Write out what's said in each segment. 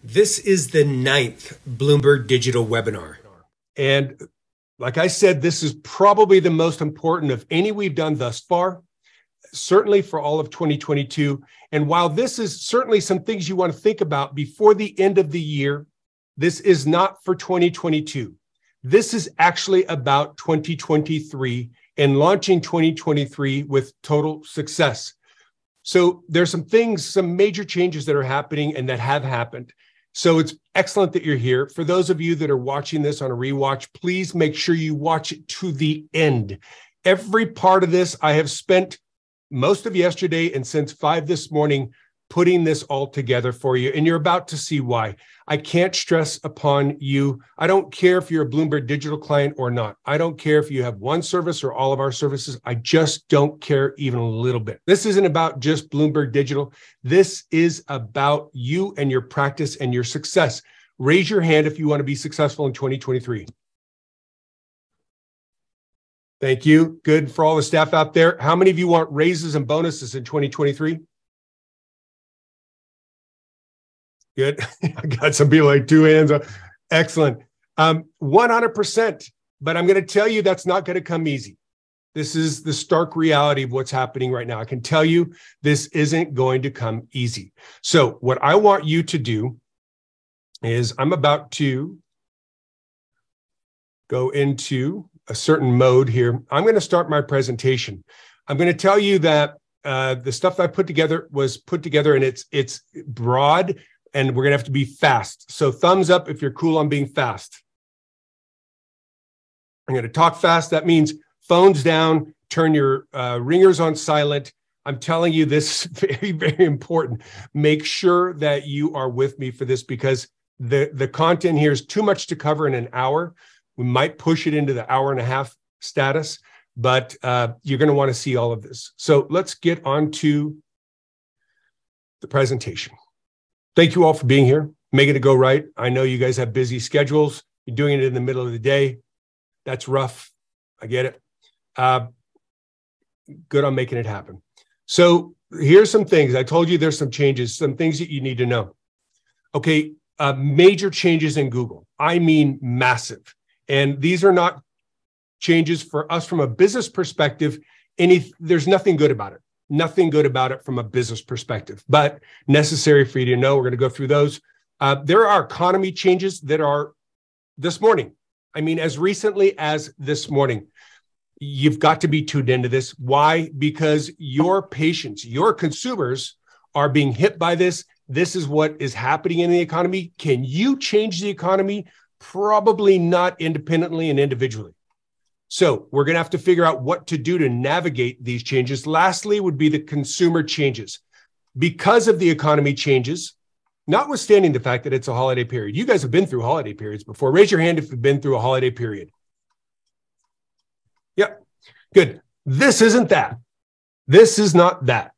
This is the 9th Blumberg Digital webinar. And like I said, this is probably the most important of any we've done thus far, certainly for all of 2022. And while this is certainly some things you want to think about before the end of the year, this is not for 2022. This is actually about 2023 and launching 2023 with total success. So there's some things, some major changes that are happening and that have happened. So it's excellent that you're here. For those of you that are watching this on a rewatch, please make sure you watch it to the end. Every part of this, I have spent most of yesterday and since 5 this morning putting this all together for you, and you're about to see why. I can't stress upon you. I don't care if you're a Blumberg Digital client or not. I don't care if you have one service or all of our services. I just don't care even a little bit. This isn't about just Blumberg Digital. This is about you and your practice and your success. Raise your hand if you want to be successful in 2023. Thank you. Good for all the staff out there. How many of you want raises and bonuses in 2023? Good. I got some people like 2 hands up. Excellent. 100%. But I'm going to tell you that's not going to come easy. This is the stark reality of what's happening right now. I can tell you this isn't going to come easy. So what I want you to do is I'm about to go into a certain mode here. I'm going to start my presentation. I'm going to tell you that the stuff that I put together was put together and it's broad, and we're going to have to be fast. So thumbs up if you're cool on being fast. I'm going to talk fast. That means phones down, turn your ringers on silent. I'm telling you this is very, very important. Make sure that you are with me for this because the content here is too much to cover in an hour. We might push it into the hour-and-a-half status, but you're going to want to see all of this. So let's get on to the presentation. Thank you all for being here, making it go right. I know you guys have busy schedules. You're doing it in the middle of the day. That's rough. I get it. Good on making it happen. So here's some things. I told you there's some changes, some things that you need to know. Okay, major changes in Google. I mean massive. And these are not changes for us from a business perspective. There's nothing good about it. Nothing good about it from a business perspective, but necessary for you to know. We're going to go through those. There are economy changes that are this morning. I mean, as recently as this morning. You've got to be tuned into this. Why? Because your patients, your consumers are being hit by this. This is what is happening in the economy. Can you change the economy? Probably not independently and individually. So we're going to have to figure out what to do to navigate these changes. Lastly would be the consumer changes. Because of the economy changes, notwithstanding the fact that it's a holiday period. You guys have been through holiday periods before. Raise your hand if you've been through a holiday period. Yep, good. This isn't that. This is not that.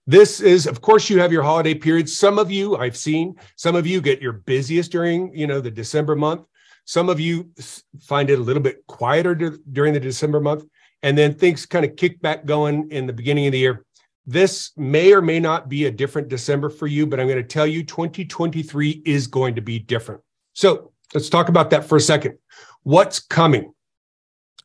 This is, of course, you have your holiday periods. Some of you, I've seen, some of you get your busiest during, the December month. Some of you find it a little bit quieter during the December month, and then things kind of kick back going in the beginning of the year. This may or may not be a different December for you, but I'm going to tell you 2023 is going to be different. So let's talk about that for a second. What's coming?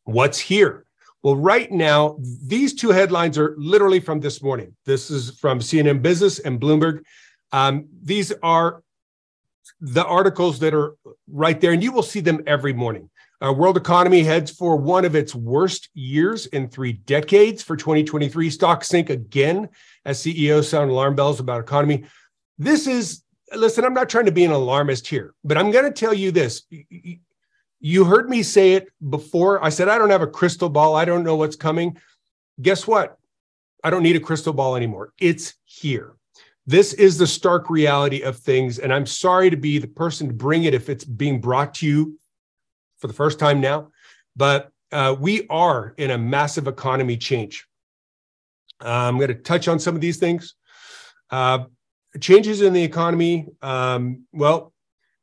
What's here? Well, right now, these two headlines are literally from this morning. This is from CNN Business and Bloomberg. These are the articles that are right there, and you will see them every morning. World economy heads for one of its worst years in 3 decades for 2023. Stocks sink again as CEOs sound alarm bells about economy. This is, listen, I'm not trying to be an alarmist here, but I'm going to tell you this. You heard me say it before. I said, I don't have a crystal ball. I don't know what's coming. Guess what? I don't need a crystal ball anymore. It's here. This is the stark reality of things. And I'm sorry to be the person to bring it if it's being brought to you for the first time now. But we are in a massive economy change. I'm going to touch on some of these things. Changes in the economy. Well,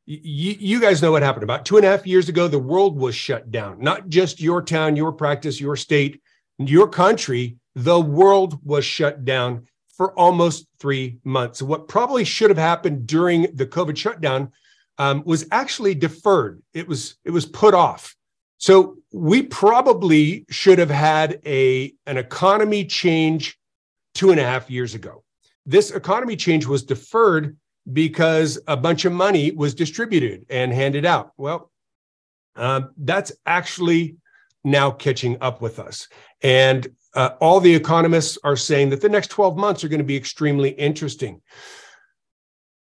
you guys know what happened. About 2.5 years ago, the world was shut down. Not just your town, your practice, your state, your country. The world was shut down. for almost 3 months. What probably should have happened during the COVID shutdown was actually deferred. It was put off. So we probably should have had an economy change 2.5 years ago. This economy change was deferred because a bunch of money was distributed and handed out. Well, that's actually now catching up with us. And all the economists are saying that the next 12 months are going to be extremely interesting.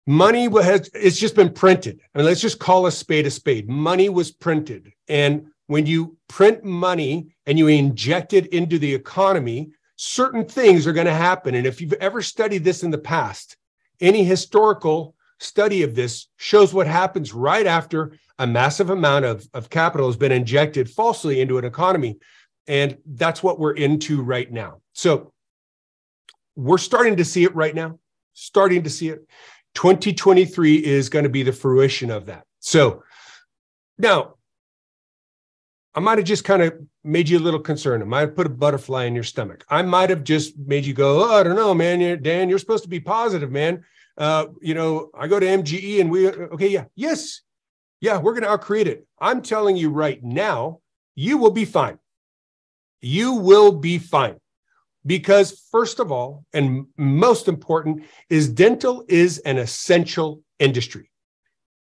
Money it's just been printed. I mean, let's just call a spade a spade. Money was printed. And when you print money and you inject it into the economy, certain things are going to happen. And if you've ever studied this in the past, any historical study of this shows what happens right after a massive amount of capital has been injected falsely into an economy. And that's what we're into right now. So we're starting to see it right now, starting to see it. 2023 is going to be the fruition of that. So now, I might have just kind of made you a little concerned. I might have put a butterfly in your stomach. I might have just made you go, oh, I don't know, man. Dan, you're supposed to be positive, man. I go to MGE and we're going to outcreate it. I'm telling you right now, you will be fine. You will be fine. Because first of all, and most important, is dental is an essential industry.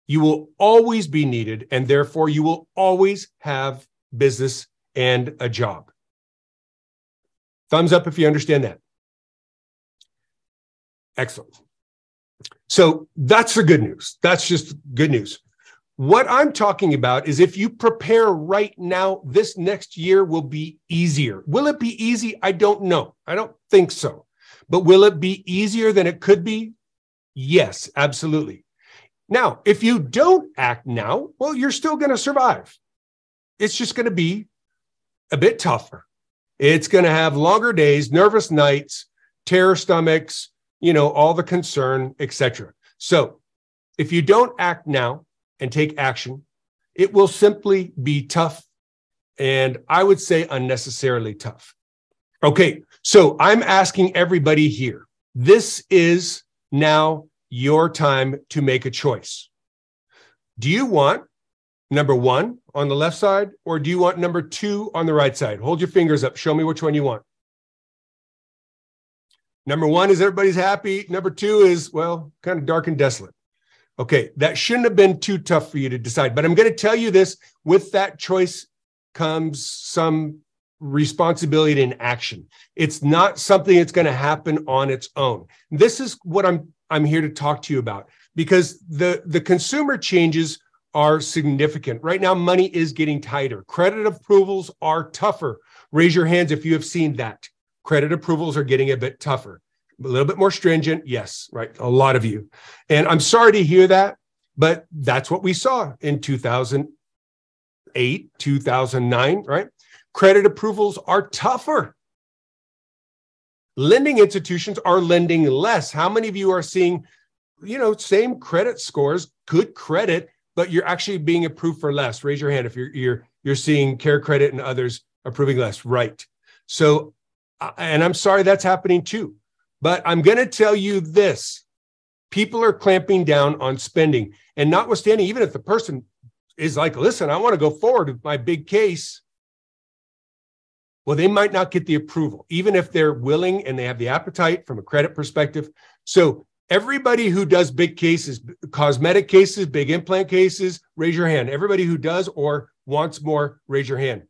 You will always be needed, and therefore you will always have business and a job. Thumbs up if you understand that. Excellent. So that's the good news. That's just good news. What I'm talking about is if you prepare right now, this next year will be easier. Will it be easy? I don't know. I don't think so. But will it be easier than it could be? Yes, absolutely. Now, if you don't act now, well, you're still going to survive. It's just going to be a bit tougher. It's going to have longer days, nervous nights, terror stomachs, all the concern, etc. So if you don't act now and take action, it will simply be tough. And I would say unnecessarily tough. Okay, so I'm asking everybody here, this is now your time to make a choice. Do you want number 1 on the left side, or do you want number 2 on the right side? Hold your fingers up. Show me which one you want. Number 1 is everybody's happy. Number 2 is, well, kind of dark and desolate. Okay, that shouldn't have been too tough for you to decide. But I'm going to tell you this, with that choice comes some responsibility and action. It's not something that's going to happen on its own. This is what I'm here to talk to you about, because the consumer changes are significant. Right now, money is getting tighter. Credit approvals are tougher. Raise your hands if you have seen that. Credit approvals are getting a bit tougher, a little bit more stringent. Yes, right. A lot of you. And I'm sorry to hear that, but that's what we saw in 2008, 2009, right? Credit approvals are tougher. Lending institutions are lending less. How many of you are seeing, same credit scores, good credit, but you're actually being approved for less? Raise your hand if you're seeing Care Credit and others approving less. Right. So, and I'm sorry that's happening too, but I'm going to tell you this. People are clamping down on spending, and notwithstanding, even if the person is like, listen, I want to go forward with my big case, well, they might not get the approval, even if they're willing and they have the appetite from a credit perspective. So everybody who does big cases, cosmetic cases, big implant cases, raise your hand. Everybody who does or wants more, raise your hand.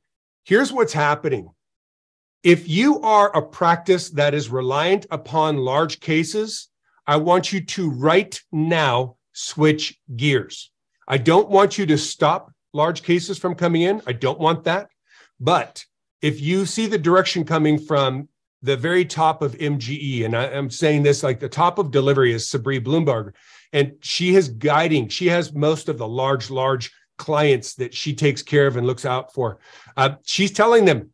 Here's what's happening. If you are a practice that is reliant upon large cases, I want you to right now switch gears. I don't want you to stop large cases from coming in. I don't want that. But if you see the direction coming from the very top of MGE, and I'm saying this like the top of delivery is Seperate Blumberg, and she has most of the large clients that she takes care of and looks out for. She's telling them,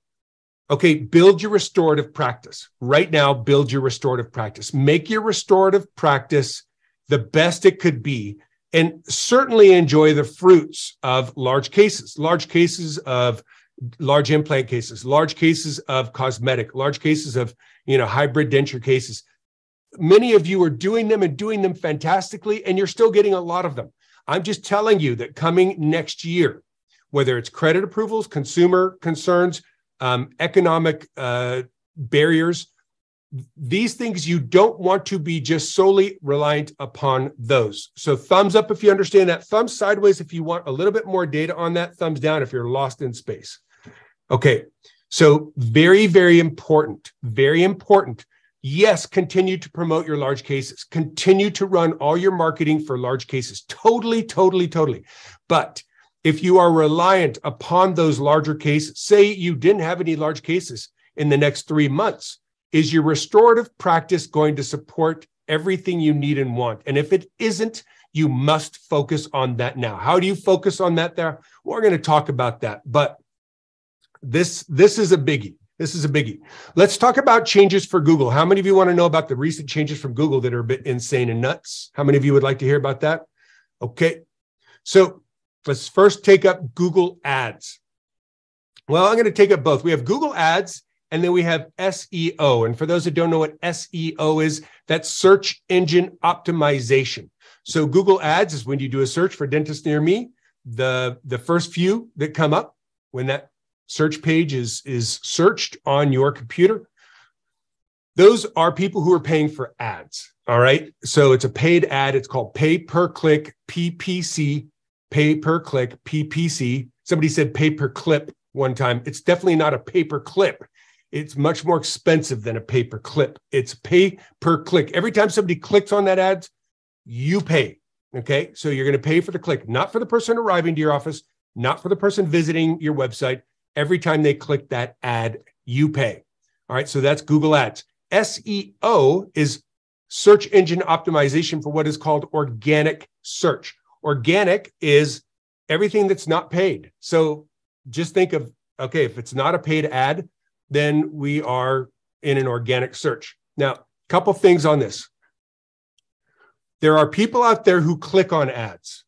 okay, build your restorative practice. Right now, build your restorative practice. Make your restorative practice the best it could be, and certainly enjoy the fruits of large cases of large implant cases, large cases of cosmetic, large cases of, hybrid denture cases. Many of you are doing them and doing them fantastically, and you're still getting a lot of them. I'm just telling you that coming next year, whether it's credit approvals, consumer concerns, economic barriers, these things, you don't want to be just solely reliant upon those. So thumbs up if you understand that, thumbs sideways if you want a little bit more data on that, thumbs down if you're lost in space. Okay, so very, very important, very important. Yes, continue to promote your large cases. Continue to run all your marketing for large cases. Totally, totally, totally. But if you are reliant upon those larger cases, say you didn't have any large cases in the next 3 months, is your restorative practice going to support everything you need and want? And if it isn't, you must focus on that now. How do you focus on that there? We're going to talk about that. But this is a biggie. This is a biggie. Let's talk about changes for Google. How many of you want to know about the recent changes from Google that are a bit insane and nuts? How many of you would like to hear about that? Okay. So let's first take up Google Ads. Well, I'm going to take up both. We have Google Ads and then we have SEO. And for those that don't know what SEO is, that's search engine optimization. So Google Ads is when you do a search for dentist near me, the first few that come up when that search page is searched on your computer, those are people who are paying for ads. All right. So it's a paid ad. It's called pay per click, PPC, pay per click, PPC. Somebody said pay per clip one time. It's definitely not a pay per clip. It's much more expensive than a pay per clip. It's pay per click. Every time somebody clicks on that ad, you pay. Okay. So you're going to pay for the click, not for the person arriving to your office, not for the person visiting your website. Every time they click that ad, you pay. All right, so that's Google Ads. SEO is search engine optimization for what is called organic search. Organic is everything that's not paid. So just think of, okay, if it's not a paid ad, then we are in an organic search. Now, a couple things on this. There are people out there who click on ads.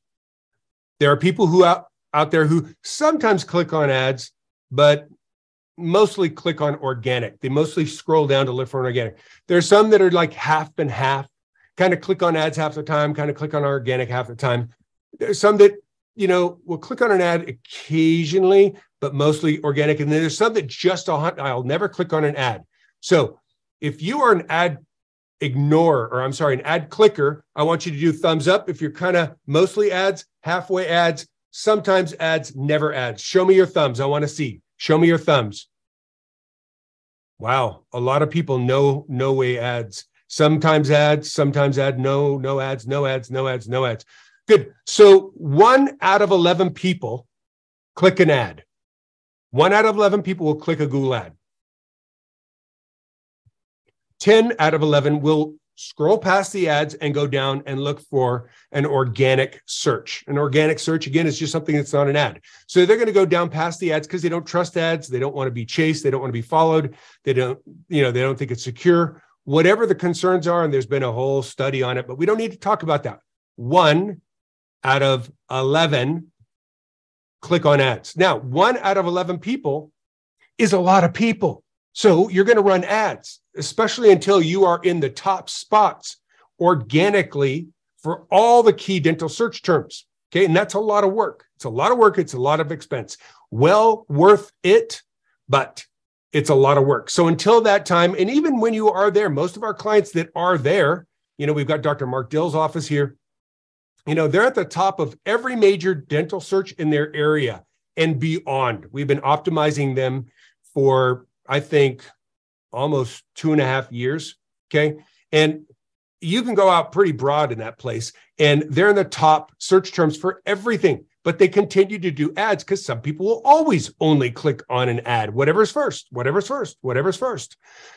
There are people who out there who sometimes click on ads, but mostly click on organic. They mostly scroll down to look for organic. There's some that are like half and half, kind of click on ads half the time, kind of click on organic half the time. There's some that, will click on an ad occasionally, but mostly organic. And then there's some that just I'll never click on an ad. So if you are an ad an ad clicker, I want you to do thumbs up if you're kind of mostly ads, halfway ads, sometimes ads, never ads. Show me your thumbs. I want to see. Show me your thumbs. Wow. A lot of people no way ads. Sometimes ads, sometimes ad, no ads, no ads, no ads, no ads. Good. So 1 out of 11 people click an ad. 1 out of 11 people will click a Google ad. 10 out of 11 will scroll past the ads and go down and look for an organic search. An organic search, again, is just something that's not an ad. So they're going to go down past the ads because they don't trust ads. They don't want to be chased. They don't want to be followed. They don't think it's secure. Whatever the concerns are, and there's been a whole study on it, but we don't need to talk about that. 1 out of 11 click on ads. Now, 1 out of 11 people is a lot of people. So you're going to run ads, especially until you are in the top spots organically for all the key dental search terms. Okay. And that's a lot of work. It's a lot of work. It's a lot of expense. Well worth it, but it's a lot of work. So until that time, and even when you are there, most of our clients that are there, we've got Dr. Mark Dill's office here. They're at the top of every major dental search in their area and beyond. We've been optimizing them for, I think, almost 2.5 years. Okay. And you can go out pretty broad in that place. And they're in the top search terms for everything. But they continue to do ads because some people will always only click on an ad. Whatever's first.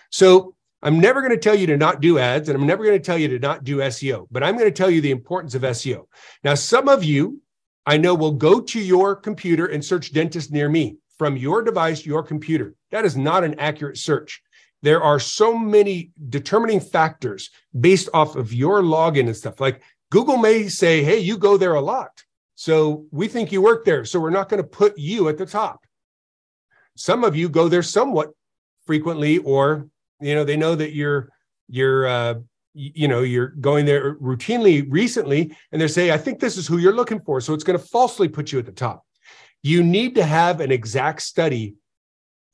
So I'm never going to tell you to not do ads, and I'm never going to tell you to not do SEO, but I'm going to tell you the importance of SEO. Now, some of you, I know, will go to your computer and search dentist near me from your device, your computer. That is not an accurate search. There are so many determining factors based off of your login and stuff. Like Google may say, hey, you go there a lot, so we think you work there, so we're not going to put you at the top. Some of you go there somewhat frequently, or they know that you're you're going there routinely recently, and they say, I think this is who you're looking for. So it's going to falsely put you at the top. You need to have an exact study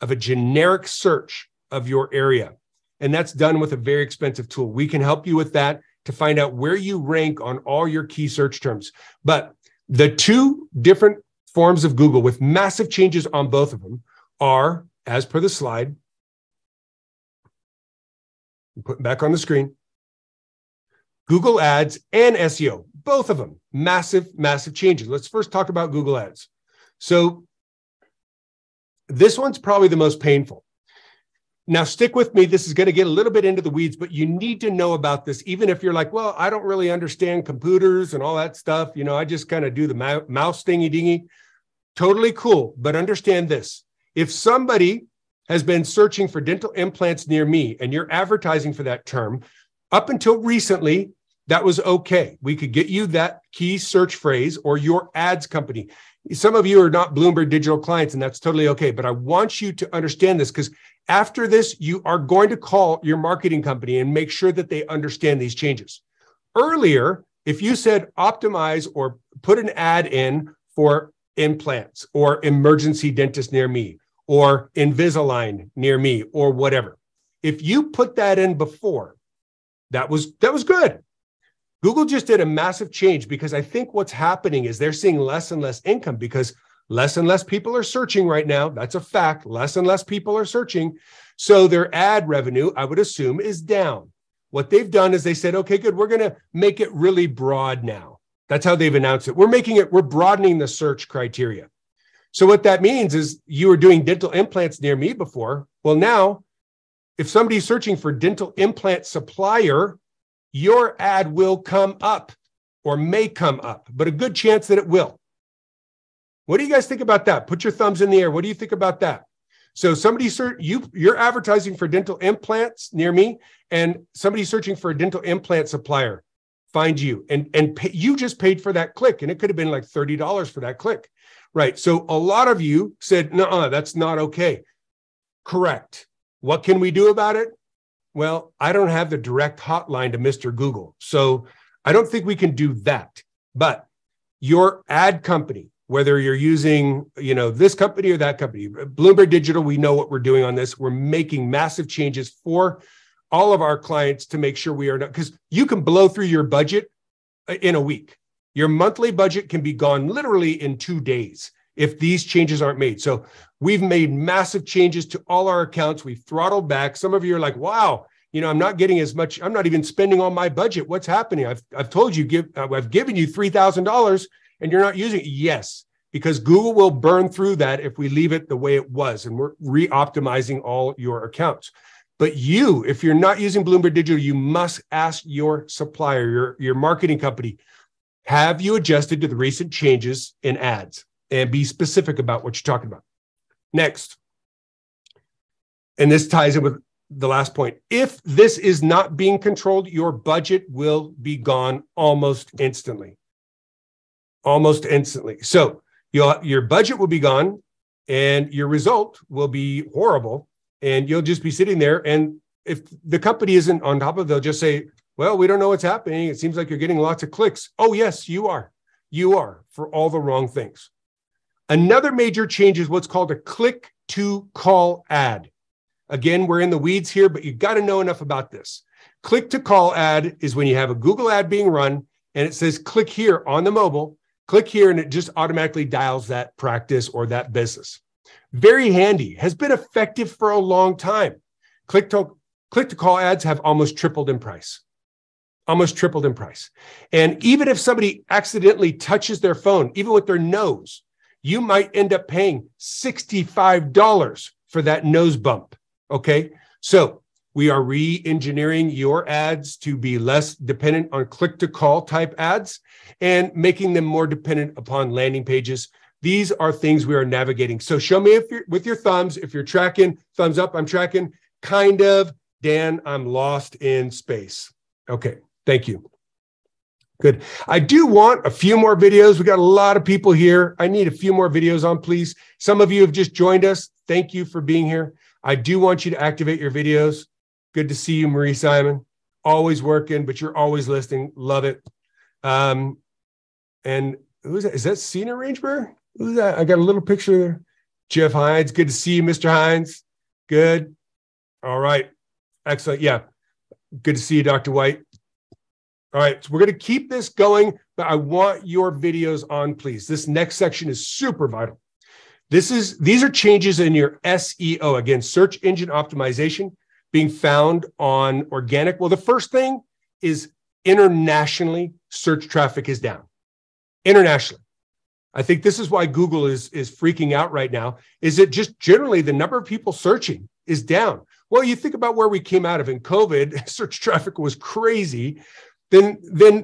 of a generic search of your area. And that's done with a very expensive tool. We can help you with that to find out where you rank on all your key search terms. But the two different forms of Google with massive changes on both of them are, as per the slide, put back on the screen, Google Ads and SEO, both of them, massive, massive changes. Let's first talk about Google Ads. So this one's probably the most painful. Now, stick with me. This is going to get a little bit into the weeds, but you need to know about this, even if you're like, well, I don't really understand computers and all that stuff. I just kind of do the mouse thingy dingy. Totally cool. But understand this. If somebody has been searching for dental implants near me and you're advertising for that term, up until recently, that was okay. We could get you that key search phrase or your ads company. Some of you are not Blumberg digital clients, and that's totally okay. But I want you to understand this, because after this, you are going to call your marketing company and make sure that they understand these changes. Earlier, if you said optimize or put an ad in for implants or emergency dentist near me or Invisalign near me or whatever, if you put that in before, that was good. Google just did a massive change, because I think what's happening is they're seeing less and less income, because less and less people are searching right now. That's a fact. Less and less people are searching. So their ad revenue, I would assume, is down. What they've done is they said, okay, good, we're going to make it really broad now. That's how they've announced it. We're broadening the search criteria. So what that means is you were doing dental implants near me before. Well, now, if somebody's searching for dental implant supplier, your ad will come up or may come up, but a good chance that it will. What do you guys think about that? Put your thumbs in the air. What do you think about that? So you're advertising for dental implants near me, and somebody's searching for a dental implant supplier finds you, and you just paid for that click, and it could have been like $30 for that click, right? So a lot of you said, no, that's not okay. Correct. What can we do about it? Well, I don't have the direct hotline to Mr. Google, so I don't think we can do that. But your ad company, whether you're using, this company or that company, Blumberg Digital, we know what we're doing on this. We're making massive changes for all of our clients to make sure we are not, because you can blow through your budget in a week. Your monthly budget can be gone literally in 2 days if these changes aren't made. So we've made massive changes to all our accounts. We've throttled back. Some of you are like, wow, I'm not getting as much. I'm not even spending all my budget. What's happening? I've told you, I've given you $3,000 and you're not using it. Yes, because Google will burn through that if we leave it the way it was, and we're re-optimizing all your accounts. But if you're not using Blumberg Digital, you must ask your supplier, your marketing company, have you adjusted to the recent changes in ads? And be specific about what you're talking about. Next, and this ties in with the last point. If this is not being controlled, your budget will be gone almost instantly. Almost instantly. So your budget will be gone and your result will be horrible, and you'll just be sitting there. And if the company isn't on top of it, they'll just say, well, we don't know what's happening. It seems like you're getting lots of clicks. Oh, yes, you are. You are, for all the wrong things. Another major change is what's called a click-to-call ad. Again, we're in the weeds here, but you've got to know enough about this. Click-to-call ad is when you have a Google ad being run, and it says, click here on the mobile, click here, and it just automatically dials that practice or that business. Very handy, has been effective for a long time. Click-to-call ads have almost tripled in price. Almost tripled in price. And even if somebody accidentally touches their phone, even with their nose, you might end up paying $65 for that nose bump, okay? So we are re-engineering your ads to be less dependent on click-to-call type ads and making them more dependent upon landing pages. These are things we are navigating. So show me with your thumbs, if you're tracking, thumbs up, I'm tracking, kind of. Dan, I'm lost in space. Okay, thank you. Good. I do want a few more videos. We got a lot of people here. I need a few more videos on, please. Some of you have just joined us. Thank you for being here. I do want you to activate your videos. Good to see you, Marie Simon. always working, but you're always listening. Love it. And who's that? Is that Cena Rangeberg? Who's that? I got a little picture there. Jeff Hines. Good to see you, Mr. Hines. Good. All right. Excellent. Yeah. Good to see you, Dr. White. All right. So we're going to keep this going, but I want your videos on, please. This next section is super vital. These are changes in your SEO. Again, search engine optimization being found on organic. Well, the first thing is internationally, search traffic is down. Internationally. I think this is why Google is freaking out right now, is that just generally the number of people searching is down. Well, you think about where we came out of in COVID, search traffic was crazy. Then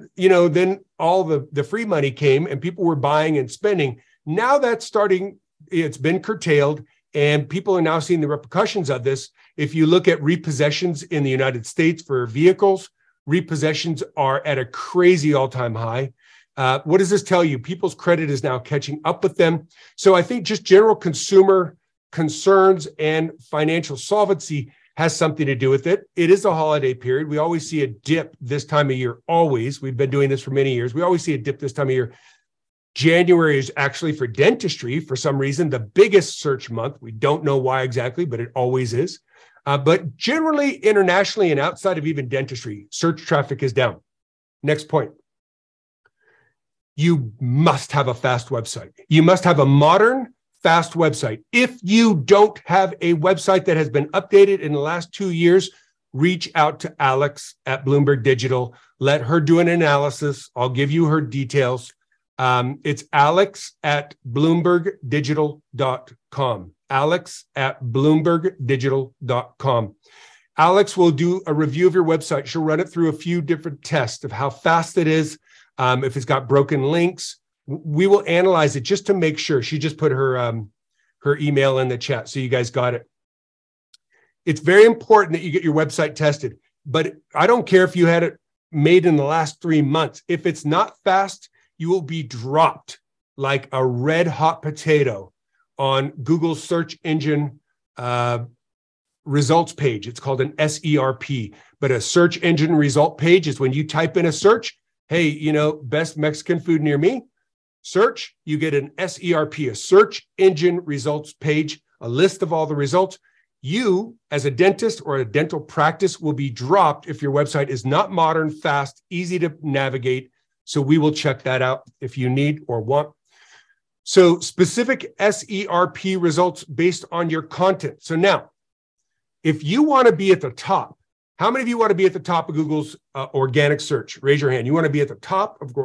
all the free money came and people were buying and spending. Now that's starting, it's been curtailed and people are now seeing the repercussions of this. If you look at repossessions in the United States for vehicles, repossessions are at a crazy all-time high. What does this tell you? People's credit is now catching up with them. So I think just general consumer concerns and financial solvency has something to do with it. It is a holiday period. We always see a dip this time of year, always. We've been doing this for many years. We always see a dip this time of year. January is actually for dentistry, for some reason, the biggest search month. We don't know why exactly, but it always is. But generally, internationally and outside of even dentistry, search traffic is down. Next point. You must have a fast website. You must have a modern, fast website. If you don't have a website that has been updated in the last 2 years, reach out to Alex at Blumberg Digital. Let her do an analysis. I'll give you her details. It's Alex at BlumbergDigital.com. Alex at BlumbergDigital.com. Alex will do a review of your website. She'll run it through a few different tests of how fast it is. If it's got broken links, we will analyze it just to make sure. She just put her email in the chat, so you guys got it. It's very important that you get your website tested, but I don't care if you had it made in the last 3 months. If it's not fast, you will be dropped like a red hot potato on Google's search engine results page. It's called an SERP, but a search engine result page is when you type in a search. Hey, best Mexican food near me, search, you get an SERP, a search engine results page, a list of all the results. You, as a dentist or a dental practice, will be dropped if your website is not modern, fast, easy to navigate. So we will check that out if you need or want. So specific SERP results based on your content. So now, if you want to be at the top, how many of you want to be at the top of Google's organic search? Raise your hand. You want to be at the top of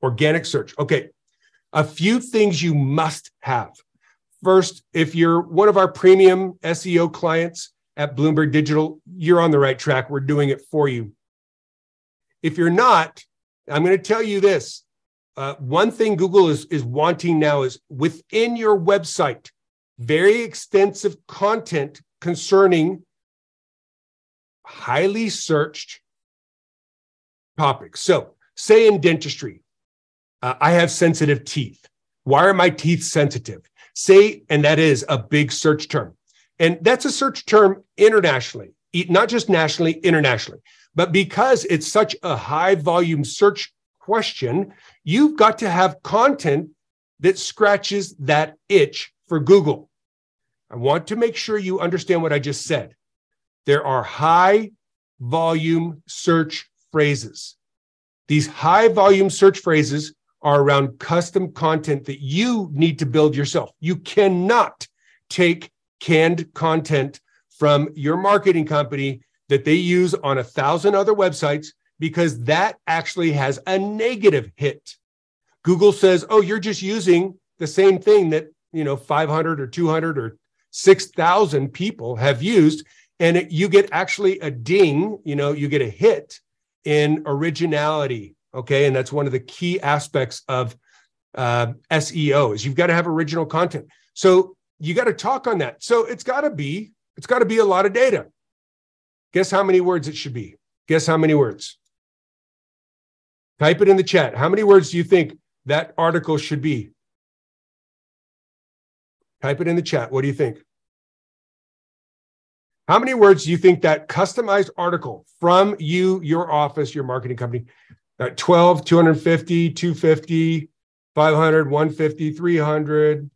organic search. Okay. A few things you must have. First, if you're one of our premium SEO clients at Blumberg Digital, you're on the right track. We're doing it for you. If you're not, I'm going to tell you this. One thing Google is wanting now is within your website, very extensive content concerning highly searched topics. So say in dentistry, I have sensitive teeth. Why are my teeth sensitive? Say, and that is a big search term. And that's a search term internationally, not just nationally, internationally. But because it's such a high volume search question, you've got to have content that scratches that itch for Google. I want to make sure you understand what I just said. There are high volume search phrases. These high volume search phrases are around custom content that you need to build yourself. You cannot take canned content from your marketing company that they use on 1,000 other websites, because that actually has a negative hit. Google says, oh, you're just using the same thing that 500 or 200 or 6,000 people have used. And you get actually a ding, you get a hit in originality, okay? And that's one of the key aspects of SEO is you've got to have original content. So you got to talk on that. So it's got to be a lot of data. Guess how many words it should be? Guess how many words? Type it in the chat. How many words do you think that article should be? Type it in the chat. What do you think? How many words do you think that customized article from you, your office, your marketing company, that 12, 250, 250, 500, 150, 300,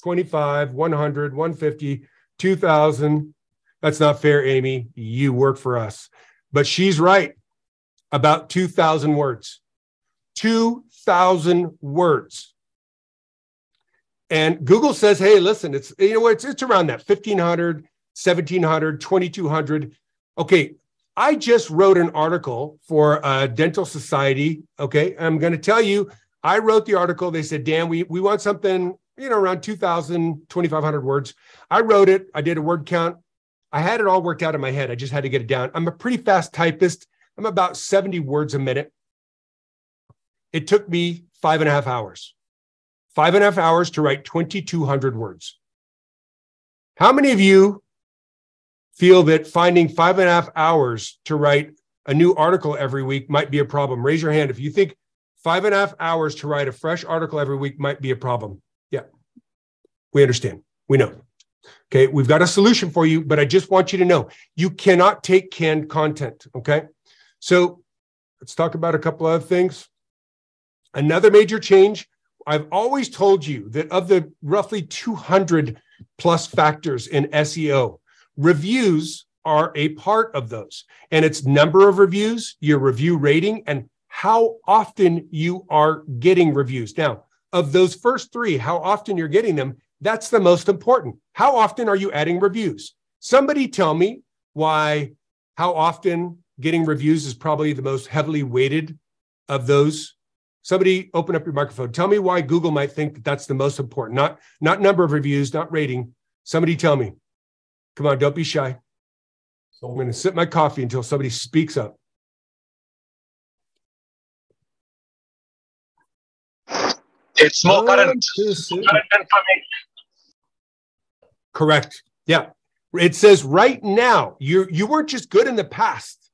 25, 100, 150, 2,000. That's not fair, Amy. You work for us. But she's right about 2,000 words. 2,000 words. And Google says, hey, listen, it's around that 1,500, 1,700, 2,200. Okay, I just wrote an article for a dental society. Okay, I'm going to tell you, I wrote the article. They said, Dan, we want something, around 2,000, 2,500 words. I wrote it. I did a word count. I had it all worked out in my head. I just had to get it down. I'm a pretty fast typist. I'm about 70 words a minute. It took me 5.5 hours. 5.5 hours to write 2,200 words. How many of you feel that finding 5.5 hours to write a new article every week might be a problem? Raise your hand if you think 5.5 hours to write a fresh article every week might be a problem. Yeah, we understand. We know. Okay, we've got a solution for you, but I just want you to know you cannot take canned content. Okay, so let's talk about a couple other things. Another major change. I've always told you that of the roughly 200 plus factors in SEO, reviews are a part of those. And it's number of reviews, your review rating, and how often you are getting reviews. Now, of those first three, how often you're getting them, that's the most important. How often are you adding reviews? Somebody tell me why how often getting reviews is probably the most heavily weighted of those. Somebody open up your microphone. Tell me why Google might think that that's the most important. Not number of reviews, not rating. Somebody tell me. Come on, don't be shy. So I'm going to sip my coffee until somebody speaks up. It's more current information. Correct. Yeah. It says right now. You weren't just good in the past.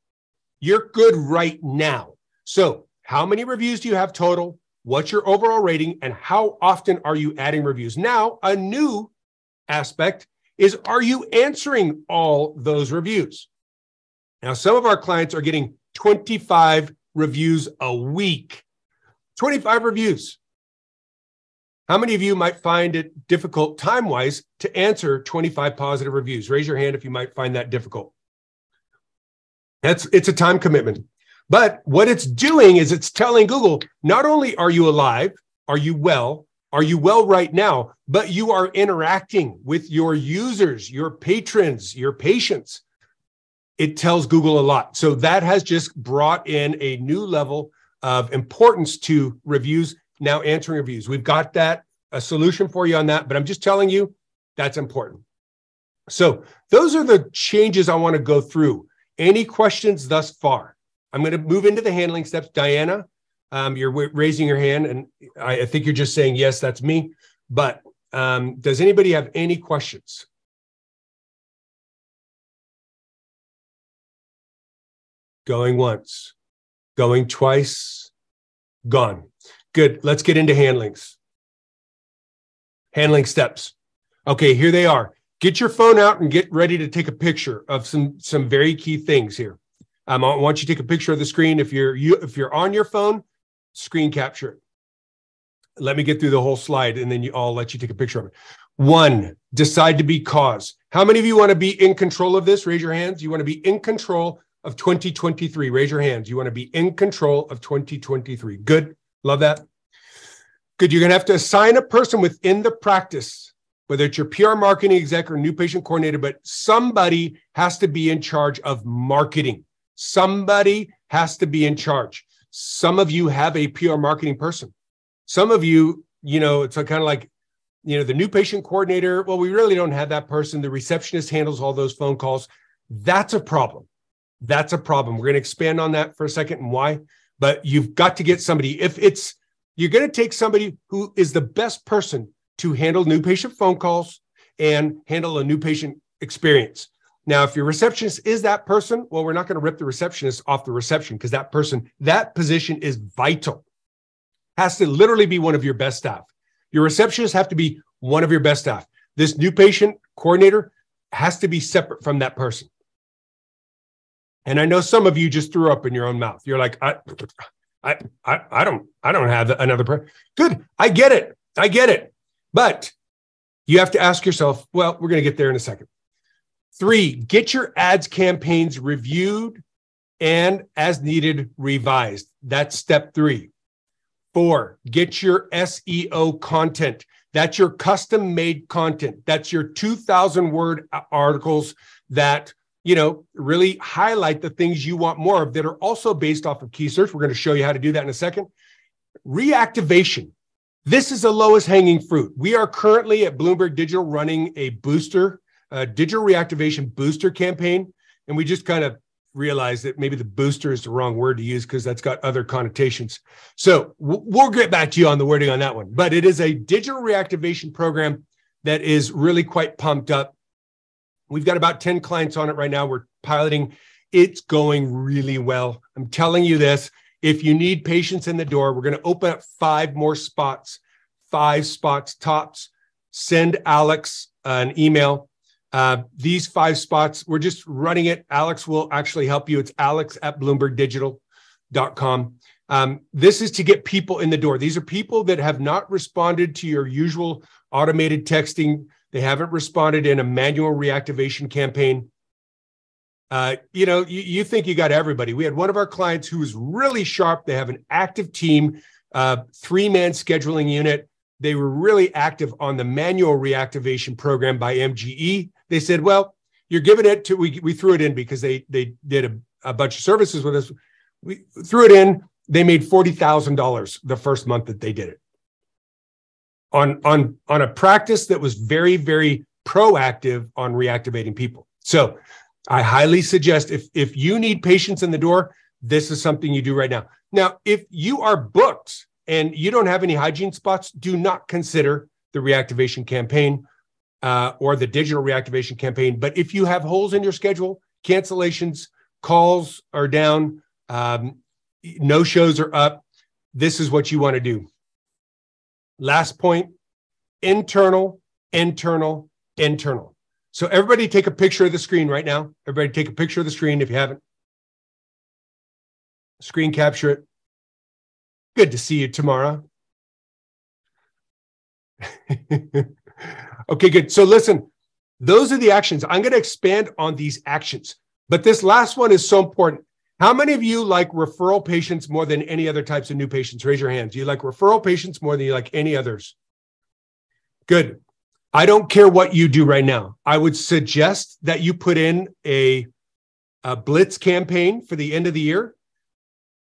You're good right now. So how many reviews do you have total? What's your overall rating? And how often are you adding reviews? Now, a new aspect is, are you answering all those reviews? Now, some of our clients are getting 25 reviews a week. 25 reviews. How many of you might find it difficult time-wise to answer 25 positive reviews? Raise your hand if you might find that difficult. It's a time commitment. But what it's doing is it's telling Google, not only are you alive, are you well right now, but you are interacting with your users, your patrons, your patients. It tells Google a lot. So that has just brought in a new level of importance to reviews, now answering reviews. We've got a solution for you on that, but I'm just telling you that's important. So those are the changes I want to go through. Any questions thus far? I'm going to move into the handling steps. Diana, you're raising your hand, and I think you're just saying, yes, that's me. But does anybody have any questions? Going once, going twice, gone. Good. Let's get into handlings. Handling steps. Okay, here they are. Get your phone out and get ready to take a picture of some very key things here. I want you to take a picture of the screen. If you're on your phone, screen capture it. Let me get through the whole slide, and then I'll let you take a picture of it. 1, decide to be cause. How many of you want to be in control of this? Raise your hands. You want to be in control of 2023. Raise your hands. You want to be in control of 2023. Good. Love that. Good. You're going to have to assign a person within the practice, whether it's your PR marketing exec or new patient coordinator, but somebody has to be in charge of marketing. Somebody has to be in charge. Some of you have a PR marketing person. Some of you, it's kind of like, the new patient coordinator. Well, we really don't have that person. The receptionist handles all those phone calls. That's a problem. That's a problem. We're going to expand on that for a second and why. But you've got to get somebody. You're going to take somebody who is the best person to handle new patient phone calls and handle a new patient experience. Now, if your receptionist is that person, well, we're not going to rip the receptionist off the reception because that position is vital. Has to literally be one of your best staff. Your receptionists have to be one of your best staff. This new patient coordinator has to be separate from that person. And I know some of you just threw up in your own mouth. You're like, I don't have another person. Good. I get it. I get it. But you have to ask yourself, well, we're going to get there in a second. 3, get your ads campaigns reviewed and as needed revised. That's step 3. 4, get your SEO content. That's your custom made content. That's your 2,000 word articles that, really highlight the things you want more of that are also based off of key search. We're going to show you how to do that in a second. Reactivation. This is the lowest hanging fruit. We are currently at Blumberg Digital running a booster, digital reactivation booster campaign. And we just kind of realized that maybe the booster is the wrong word to use because that's got other connotations. So we'll get back to you on the wording on that one. But it is a digital reactivation program that is really quite pumped up. We've got about 10 clients on it right now. We're piloting. It's going really well. I'm telling you this. If you need patients in the door, we're going to open up 5 more spots, 5 spots tops. Send Alex an email. These 5 spots, we're just running it. Alex will actually help you. It's alex@bloombergdigital.com. This is to get people in the door. These are people that have not responded to your usual automated texting. They haven't responded in a manual reactivation campaign. You think you got everybody. We had one of our clients who was really sharp. They have an active team, 3-man scheduling unit. They were really active on the manual reactivation program by MGE. They said, well, you're giving it to, we threw it in because they did a bunch of services with us. We threw it in. They made $40,000 the first month that they did it on a practice that was very, very proactive on reactivating people. So I highly suggest if you need patients in the door, this is something you do right now. Now, if you are booked and you don't have any hygiene spots, do not consider the reactivation campaign or the digital reactivation campaign. But if you have holes in your schedule, cancellations, calls are down, no shows are up, this is what you want to do. Last point, internal. So everybody take a picture of the screen right now. Everybody take a picture of the screen if you haven't. Screen capture it. Good to see you, Tamara. Okay, good. So listen, those are the actions. I'm going to expand on these actions, but this last one is so important. How many of you like referral patients more than any other types of new patients? Raise your hands. You like referral patients more than you like any others? Good. I don't care what you do right now. I would suggest that you put in a Blitz campaign for the end of the year.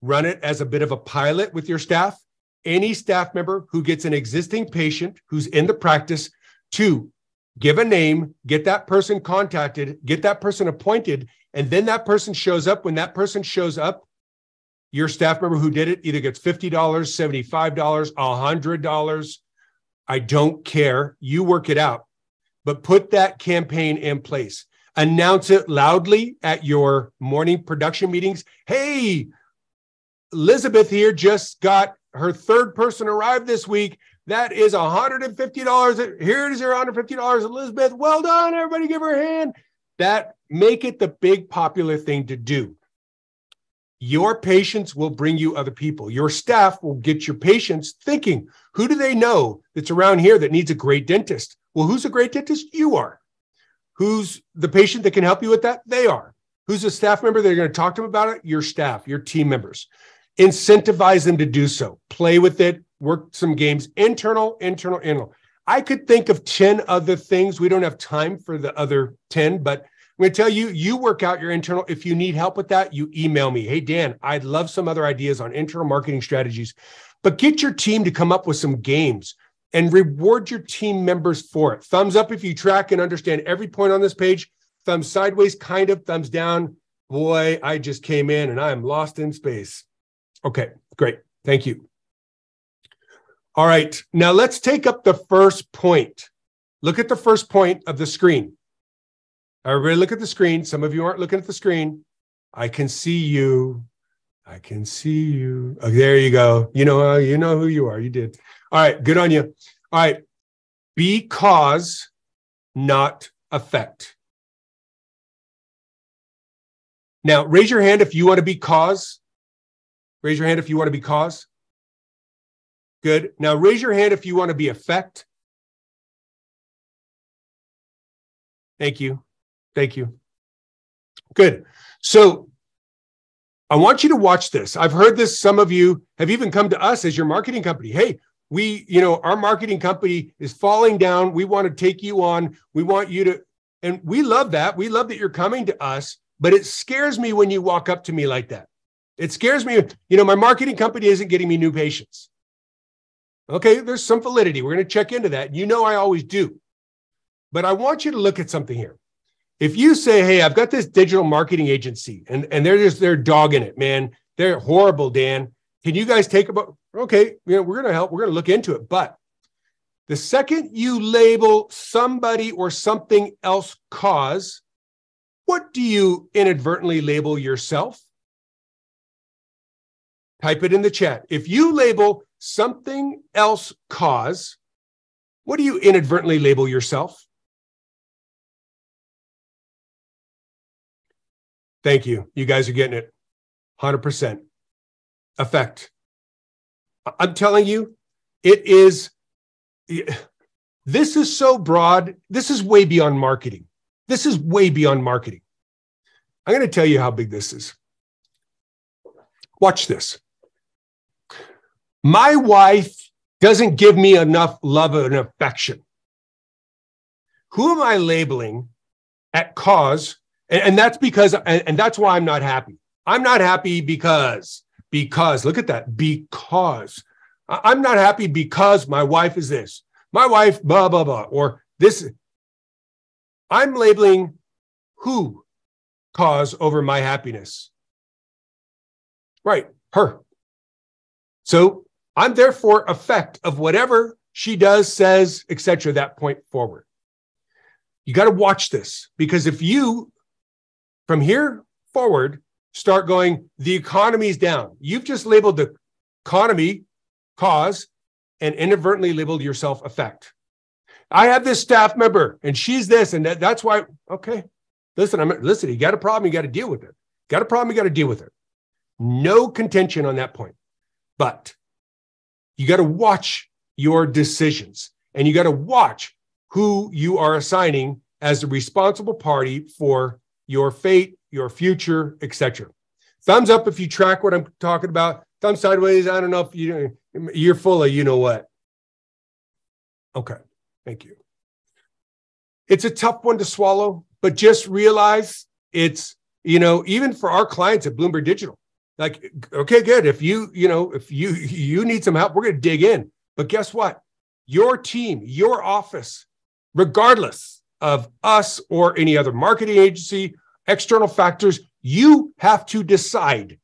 Run it as a bit of a pilot with your staff. Any staff member who gets an existing patient who's in the practice to give a name, get that person contacted, get that person appointed, and then that person shows up. When that person shows up, your staff member who did it either gets $50, $75, $100. I don't care. You work it out, but put that campaign in place. Announce it loudly at your morning production meetings. Hey, Elizabeth here just got her 3rd person arrived this week. That is $150. Here it is, your $150, Elizabeth. Well done. Everybody give her a hand. That make it the big popular thing to do. Your patients will bring you other people. Your staff will get your patients thinking, who do they know that's around here that needs a great dentist? Well, who's a great dentist? You are. Who's the patient that can help you with that? They are. Who's a staff member that you're going to talk to them about it? Your staff, your team members. Incentivize them to do so. Play with it. Work some games. Internal. I could think of 10 other things. We don't have time for the other 10, but I'm going to tell you, you work out your internal. If you need help with that, you email me. Hey, Dan, I'd love some other ideas on internal marketing strategies, but get your team to come up with some games and reward your team members for it. Thumbs up if you track and understand every point on this page. Thumbs sideways, kind of. Thumbs down. Boy, I just came in and I'm lost in space. Okay, great. Thank you. All right, now let's take up the first point. Look at the first point of the screen. Everybody look at the screen. Some of you aren't looking at the screen. I can see you. I can see you. Oh, there you go. You know who you are. You did. All right, good on you. All right, be cause, not effect. Now, raise your hand if you want to be cause. Raise your hand if you want to be cause. Good. Now, raise your hand if you want to be effect. Thank you. Thank you. Good. So I want you to watch this. I've heard this. Some of you have even come to us as your marketing company. Hey, our marketing company is falling down. We want to take you on. We want you to, and we love that. We love that you're coming to us, but it scares me when you walk up to me like that. It scares me. My marketing company isn't getting me new patients. Okay, there's some validity. We're going to check into that. I always do. But I want you to look at something here. If you say, hey, I've got this digital marketing agency and they're dogging it, man. They're horrible, Dan. Can you guys take about, okay, we're going to help. We're going to look into it. But the second you label somebody or something else cause, what do you inadvertently label yourself? Type it in the chat. If you label something else cause, what do you inadvertently label yourself? Thank you. You guys are getting it. 100%. Effect. I'm telling you, this is so broad. This is way beyond marketing. This is way beyond marketing. I'm going to tell you how big this is. Watch this. My wife doesn't give me enough love and affection. Who am I labeling at cause? And that's because, and that's why I'm not happy. I'm not happy because, look at that, because. I'm not happy because my wife is this. My wife, blah, blah, blah, or this. I'm labeling who cause over my happiness. Right, her. So I'm therefore effect of whatever she does, says, etc. that point forward. You got to watch this, because if you, from here forward, start going, the economy's down. You've just labeled the economy cause and inadvertently labeled yourself effect. I have this staff member and she's this and that's why. Okay, listen, you got a problem, you got to deal with it. Got a problem, you got to deal with it. No contention on that point. But you got to watch your decisions and you got to watch who you are assigning as the responsible party for your fate, your future, etc. Thumbs up if you track what I'm talking about. Thumbs sideways. I don't know if you're full of you know what. Okay, thank you. It's a tough one to swallow, but just realize it's, even for our clients at Blumberg Digital, like, okay, good. If you need some help, we're going to dig in. But guess what? Your team, your office, regardless of us or any other marketing agency, external factors, you have to decide.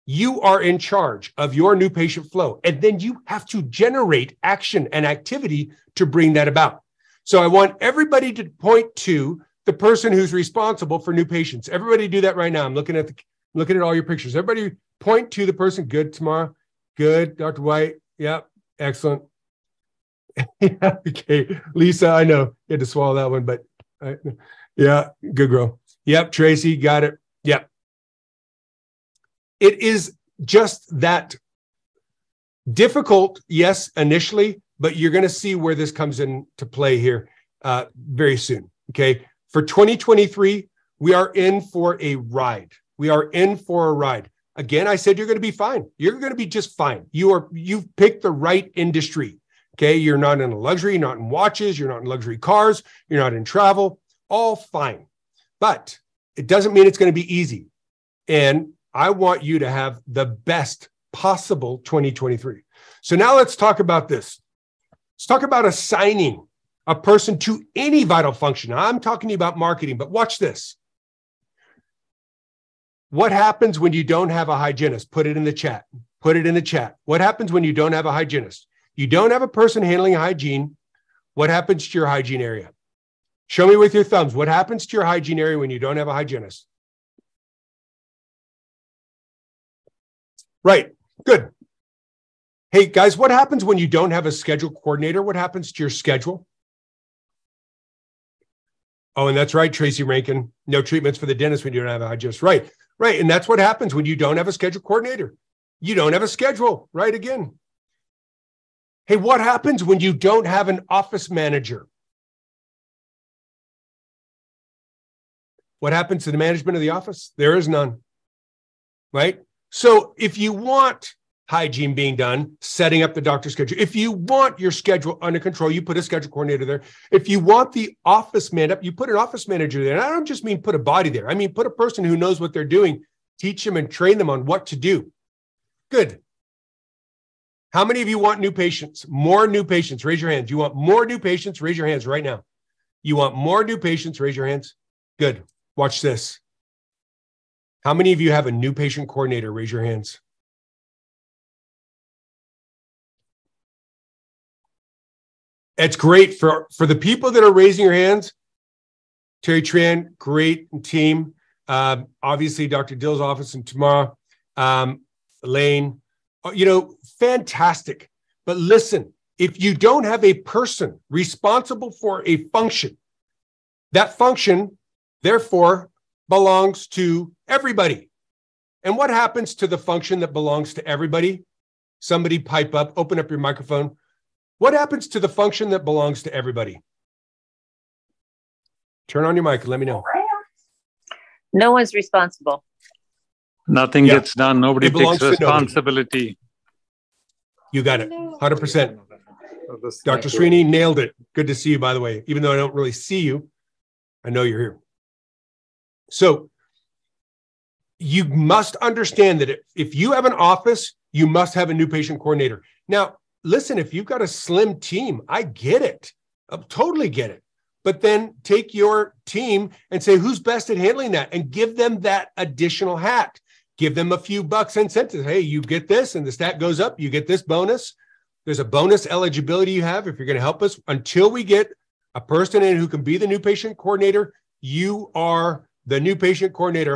You are in charge of your new patient flow. And then you have to generate action and activity to bring that about. So I want everybody to point to the person who's responsible for new patients. Everybody do that right now. I'm looking at all your pictures. Everybody point to the person. Good, Tamara. Good, Dr. White. Yep, excellent. Yeah, okay, Lisa, I know you had to swallow that one, but yeah, good girl. Yep, Tracy, got it. Yep. It is just that difficult, yes, initially, but you're going to see where this comes into play here very soon, okay? For 2023, we are in for a ride. We are in for a ride. Again, I said you're going to be fine. You're going to be just fine. You've picked the right industry, okay? You're not in a luxury, you're not in watches, you're not in luxury cars, you're not in travel, all fine. But it doesn't mean it's going to be easy. And I want you to have the best possible 2023. So now let's talk about this. Let's talk about assigning a person to any vital function. I'm talking to you about marketing, but watch this. What happens when you don't have a hygienist? Put it in the chat. Put it in the chat. What happens when you don't have a hygienist? You don't have a person handling hygiene. What happens to your hygiene area? Show me with your thumbs. What happens to your hygiene area when you don't have a hygienist? Right. Good. Hey, guys, what happens when you don't have a schedule coordinator? What happens to your schedule? Oh, and that's right, Tracy Rankin. No treatments for the dentist when you don't have a hygienist. Right. Right. And that's what happens when you don't have a schedule coordinator. You don't have a schedule, right? Again. Hey, what happens when you don't have an office manager? What happens to the management of the office? There is none, right? So if you want hygiene being done, setting up the doctor's schedule, if you want your schedule under control, you put a schedule coordinator there. If you want the office man up, you put an office manager there. And I don't just mean put a body there. I mean, put a person who knows what they're doing, teach them and train them on what to do. Good. How many of you want new patients? More new patients? Raise your hands. You want more new patients? Raise your hands right now. You want more new patients? Raise your hands. Good. Watch this. How many of you have a new patient coordinator? Raise your hands. It's great for the people that are raising your hands. Terry Tran, great team. Obviously, Dr. Dill's office and tomorrow. Elaine, fantastic. But listen, if you don't have a person responsible for a function, that function, therefore, belongs to everybody. And what happens to the function that belongs to everybody? Somebody pipe up, open up your microphone. What happens to the function that belongs to everybody? Turn on your mic and let me know. No one's responsible. Nothing gets done. Nobody takes responsibility. You got it. 100%. Dr. Srini nailed it. Good to see you, by the way. Even though I don't really see you, I know you're here. So you must understand that if you have an office, you must have a new patient coordinator. Now, listen, if you've got a slim team, I get it. I totally get it. But then take your team and say, who's best at handling that? And give them that additional hat. Give them a few bucks incentives. Hey, you get this and the stat goes up. You get this bonus. There's a bonus eligibility you have if you're going to help us. Until we get a person in who can be the new patient coordinator, you are the new patient coordinator.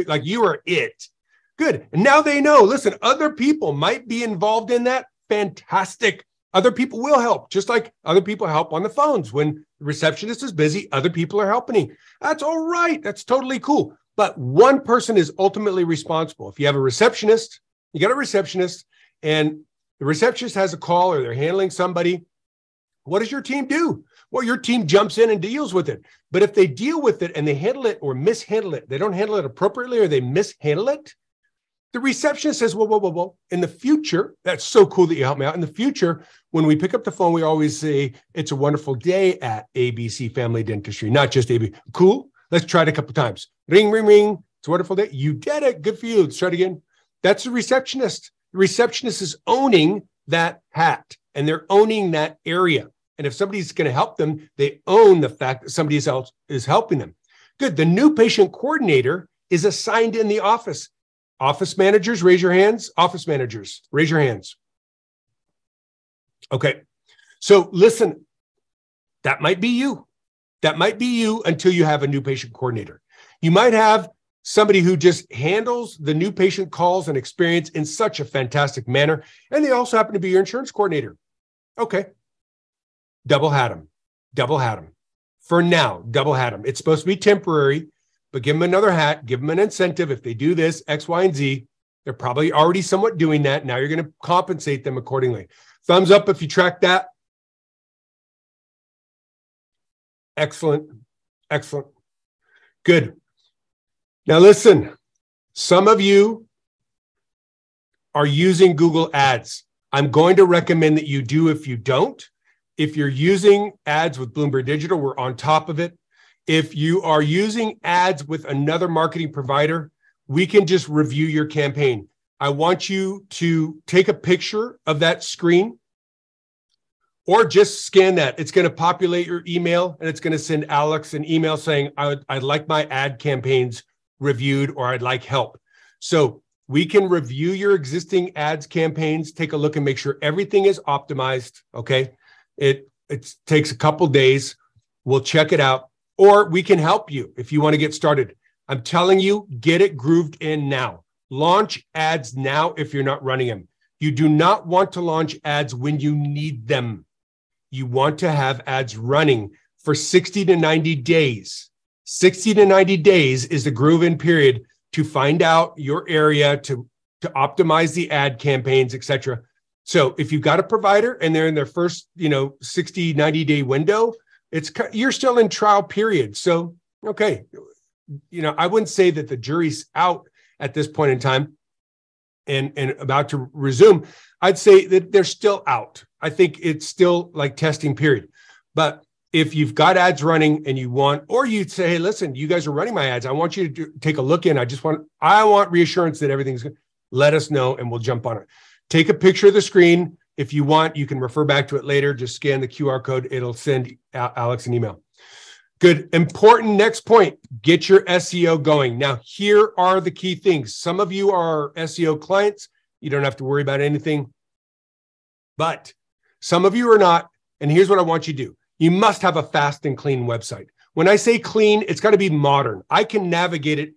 Like you are it. Good. And now they know, listen, other people might be involved in that. Fantastic. Other people will help, just like other people help on the phones. When the receptionist is busy, other people are helping. That's all right. That's totally cool. But one person is ultimately responsible. If you have a receptionist, you got a receptionist, and the receptionist has a call or they're handling somebody, what does your team do? Well, your team jumps in and deals with it. But if they deal with it and they handle it or mishandle it, they don't handle it appropriately or they mishandle it, the receptionist says, whoa. In the future, that's so cool that you helped me out. In the future, when we pick up the phone, we always say, it's a wonderful day at ABC Family Dentistry, not just ABC. Cool. Let's try it a couple of times. Ring, ring, ring. It's a wonderful day. You did it. Good for you. Let's try it again. That's the receptionist. The receptionist is owning that hat and they're owning that area. And if somebody's going to help them, they own the fact that somebody else is helping them. Good. The new patient coordinator is assigned in the office. Office managers, raise your hands. Office managers, raise your hands. Okay. So listen, that might be you. That might be you until you have a new patient coordinator. You might have somebody who just handles the new patient calls and experience in such a fantastic manner. And they also happen to be your insurance coordinator. Okay. Double hat them. Double hat them. For now, double hat them. It's supposed to be temporary, but give them another hat. Give them an incentive. If they do this, X, Y, and Z, they're probably already somewhat doing that. Now you're going to compensate them accordingly. Thumbs up if you track that. Excellent. Excellent. Good. Now listen, some of you are using Google Ads. I'm going to recommend that you do if you don't. If you're using ads with Blumberg Digital, we're on top of it. If you are using ads with another marketing provider, we can just review your campaign. I want you to take a picture of that screen or just scan that. It's going to populate your email and it's going to send Alex an email saying, I'd like my ad campaigns reviewed or I'd like help. So we can review your existing ads campaigns, take a look and make sure everything is optimized. Okay. It takes a couple days. We'll check it out, or we can help you if you want to get started. I'm telling you, get it grooved in now. Launch ads now if you're not running them. You do not want to launch ads when you need them. You want to have ads running for 60 to 90 days. 60 to 90 days is the groove-in period to find out your area, to optimize the ad campaigns, etc. So if you've got a provider and they're in their first, 60, 90-day window, you're still in trial period. So, okay, I wouldn't say that the jury's out at this point in time and about to resume. I'd say that they're still out. I think it's still like testing period. But if you've got ads running and you want, or you'd say, hey, listen, you guys are running my ads. I want you to take a look in. I want reassurance that everything's good. Let us know and we'll jump on it. Take a picture of the screen. If you want, you can refer back to it later. Just scan the QR code. It'll send Alex an email. Good. Important next point. Get your SEO going. Now, here are the key things. Some of you are SEO clients. You don't have to worry about anything. But some of you are not. And here's what I want you to do. You must have a fast and clean website. When I say clean, it's got to be modern. I can navigate it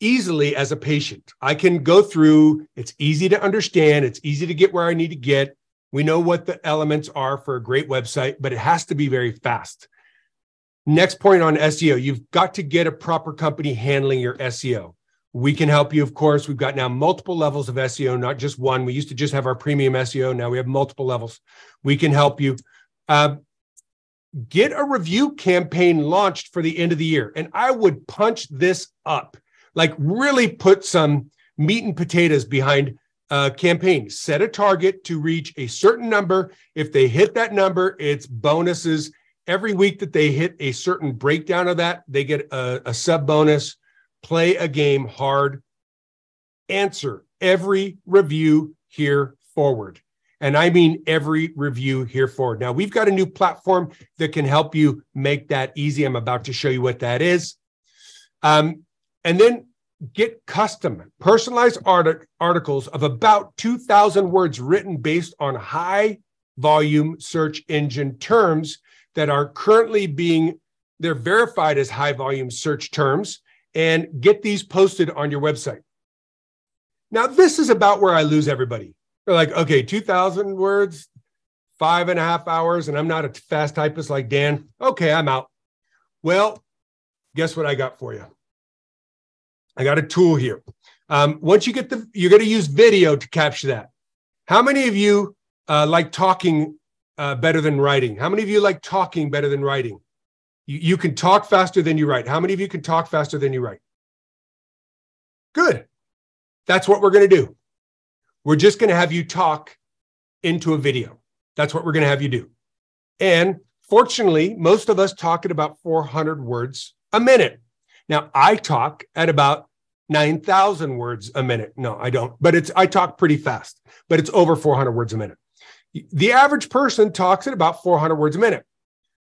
easily as a patient. I can go through. It's easy to understand. It's easy to get where I need to get. We know what the elements are for a great website, but it has to be very fast. Next point on SEO, you've got to get a proper company handling your SEO. We can help you, of course. We've got now multiple levels of SEO, not just one. We used to just have our premium SEO. Now we have multiple levels. We can help you. Get a review campaign launched for the end of the year. And I would punch this up, like really put some meat and potatoes behind a campaign. Set a target to reach a certain number. If they hit that number, it's bonuses. Every week that they hit a certain breakdown of that, they get a sub bonus. Play a game hard. Answer every review here forward. And I mean every review here forward. Now, we've got a new platform that can help you make that easy. I'm about to show you what that is. And then get custom, personalized articles of about 2,000 words written based on high volume search engine terms that are currently they're verified as high volume search terms, and get these posted on your website. Now, this is about where I lose everybody. They're like, okay, 2,000 words, 5.5 hours, and I'm not a fast typist like Dan. Okay, I'm out. Well, guess what I got for you? I got a tool here. Once you get you're going to use video to capture that. How many of you like talking better than writing? How many of you like talking better than writing? You can talk faster than you write. How many of you can talk faster than you write? Good. That's what we're going to do. We're just going to have you talk into a video. That's what we're going to have you do. And fortunately, most of us talk at about 400 words a minute. Now, I talk at about 9,000 words a minute. No, I don't. But I talk pretty fast, but it's over 400 words a minute. The average person talks at about 400 words a minute.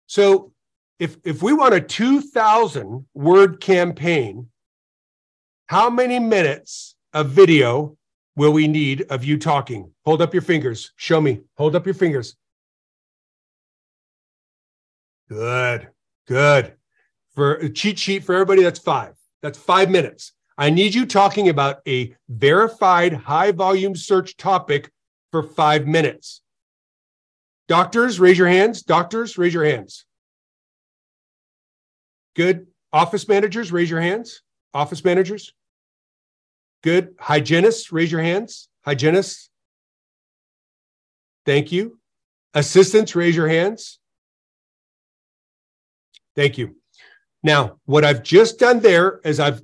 So if we want a 2,000 word campaign, how many minutes of video will we need of you talking? Hold up your fingers. Show me. Hold up your fingers. Good. Good. For a cheat sheet for everybody, that's 5. That's 5 minutes. I need you talking about a verified high volume search topic for 5 minutes. Doctors, raise your hands. Doctors, raise your hands. Good. Office managers, raise your hands. Office managers. Good. Hygienists, raise your hands. Hygienists. Thank you. Assistants, raise your hands. Thank you. Now, what I've just done there is I've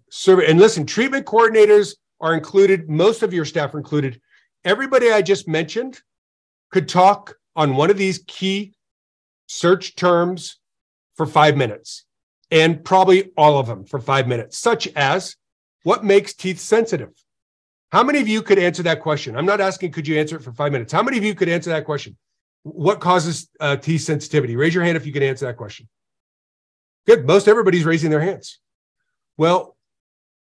surveyed, and listen, treatment coordinators are included. Most of your staff are included. Everybody I just mentioned could talk on one of these key search terms for 5 minutes, and probably all of them for 5 minutes, such as what makes teeth sensitive? How many of you could answer that question? I'm not asking, could you answer it for 5 minutes? How many of you could answer that question? What causes teeth sensitivity? Raise your hand if you can answer that question. Good. Most everybody's raising their hands. Well,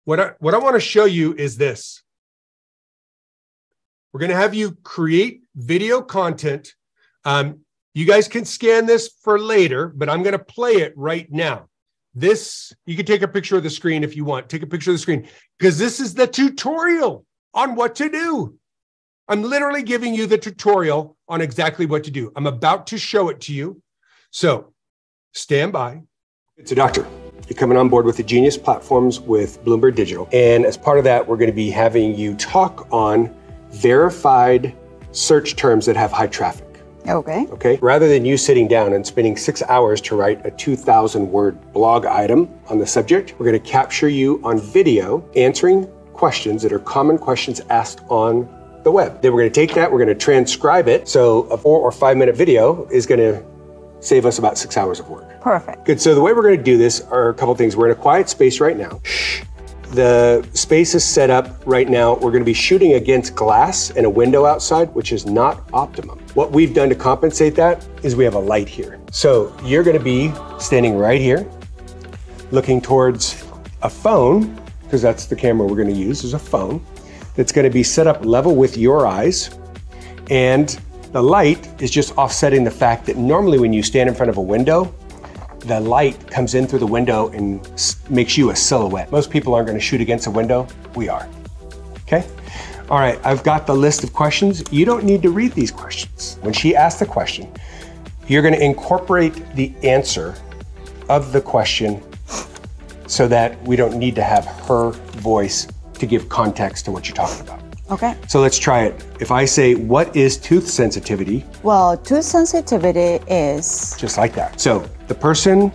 what I want to show you is this. We're going to have you create video content. You guys can scan this for later, but I'm going to play it right now. This, you can take a picture of the screen if you want. Take a picture of the screen, because this is the tutorial on what to do. I'm literally giving you the tutorial on exactly what to do. I'm about to show it to you. So stand by. It's a doctor. You're coming on board with the Genius platforms with Blumberg Digital. And as part of that, we're going to be having you talk on verified search terms that have high traffic. Okay. Okay. Rather than you sitting down and spending 6 hours to write a 2,000-word blog item on the subject, we're going to capture you on video answering questions that are common questions asked on the web. Then we're going to take that, we're going to transcribe it. So a 4 or 5 minute video is going to save us about 6 hours of work. Perfect. Good. So the way we're going to do this are a couple things. We're in a quiet space right now. The space is set up right now. We're going to be shooting against glass and a window outside, which is not optimum. What we've done to compensate that is we have a light here. So you're going to be standing right here, looking towards a phone, because that's the camera we're going to use, is a phone that's going to be set up level with your eyes. And the light is just offsetting the fact that normally when you stand in front of a window, the light comes in through the window and makes you a silhouette. Most people aren't going to shoot against a window. We are. Okay? All right, I've got the list of questions. You don't need to read these questions. When she asks the question, you're going to incorporate the answer of the question so that we don't need to have her voice to give context to what you're talking about. Okay. So let's try it. If I say, what is tooth sensitivity? Well, tooth sensitivity is... Just like that. So the person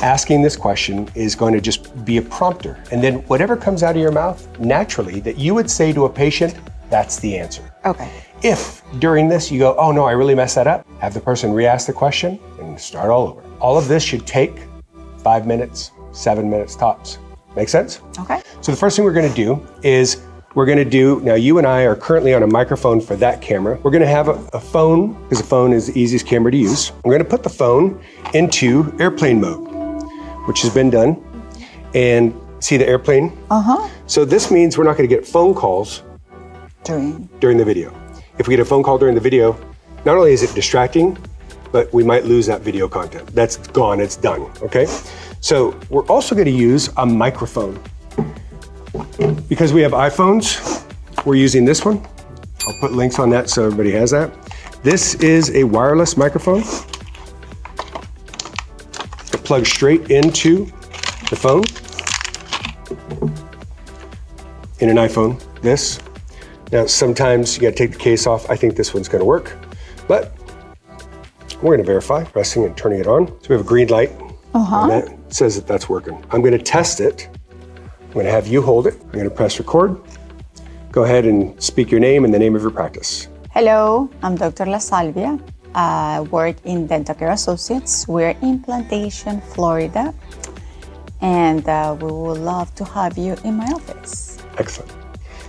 asking this question is going to just be a prompter. And then whatever comes out of your mouth, naturally, that you would say to a patient, that's the answer. Okay. If during this you go, oh no, I really messed that up, have the person re-ask the question and start all over. All of this should take 5 minutes, 7 minutes tops. Make sense? Okay. So the first thing we're going to do is now you and I are currently on a microphone for that camera. We're going to have a phone, because a phone is the easiest camera to use. We're going to put the phone into airplane mode, which has been done. And see the airplane? Uh-huh. So this means we're not going to get phone calls during the video. If we get a phone call during the video, not only is it distracting, but we might lose that video content. That's gone, it's done, okay? So we're also going to use a microphone. Because we have iPhones, we're using this one. I'll put links on that so everybody has that. This is a wireless microphone. It plugs straight into the phone. In an iPhone, this. Now, sometimes you gotta take the case off. I think this one's gonna work, but we're gonna verify, pressing and turning it on. So we have a green light, and that says that that's working. I'm gonna test it. I'm going to have you hold it. I'm going to press record. Go ahead and speak your name and the name of your practice. Hello, I'm Dr. La Salvia. I work in Dental Care Associates. We're in Plantation, Florida. And we would love to have you in my office. Excellent.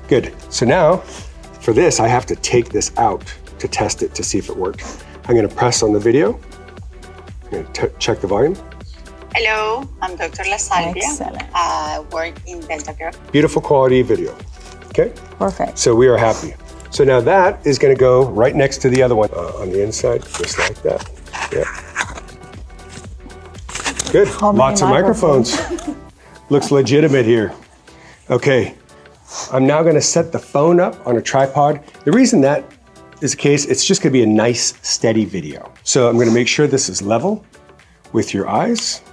Good. So now, for this, I have to take this out to test it to see if it worked. I'm going to press on the video. I'm going to check the volume. Hello, I'm Dr. La Salvia. Excellent. I work in Dental Care. Beautiful quality video. Okay? Perfect. So we are happy. So now that is going to go right next to the other one on the inside, just like that. Yeah. Good. Lots of microphones. Looks legitimate here. Okay. I'm now going to set the phone up on a tripod. The reason that is the case, it's just going to be a nice, steady video. So I'm going to make sure this is level with your eyes.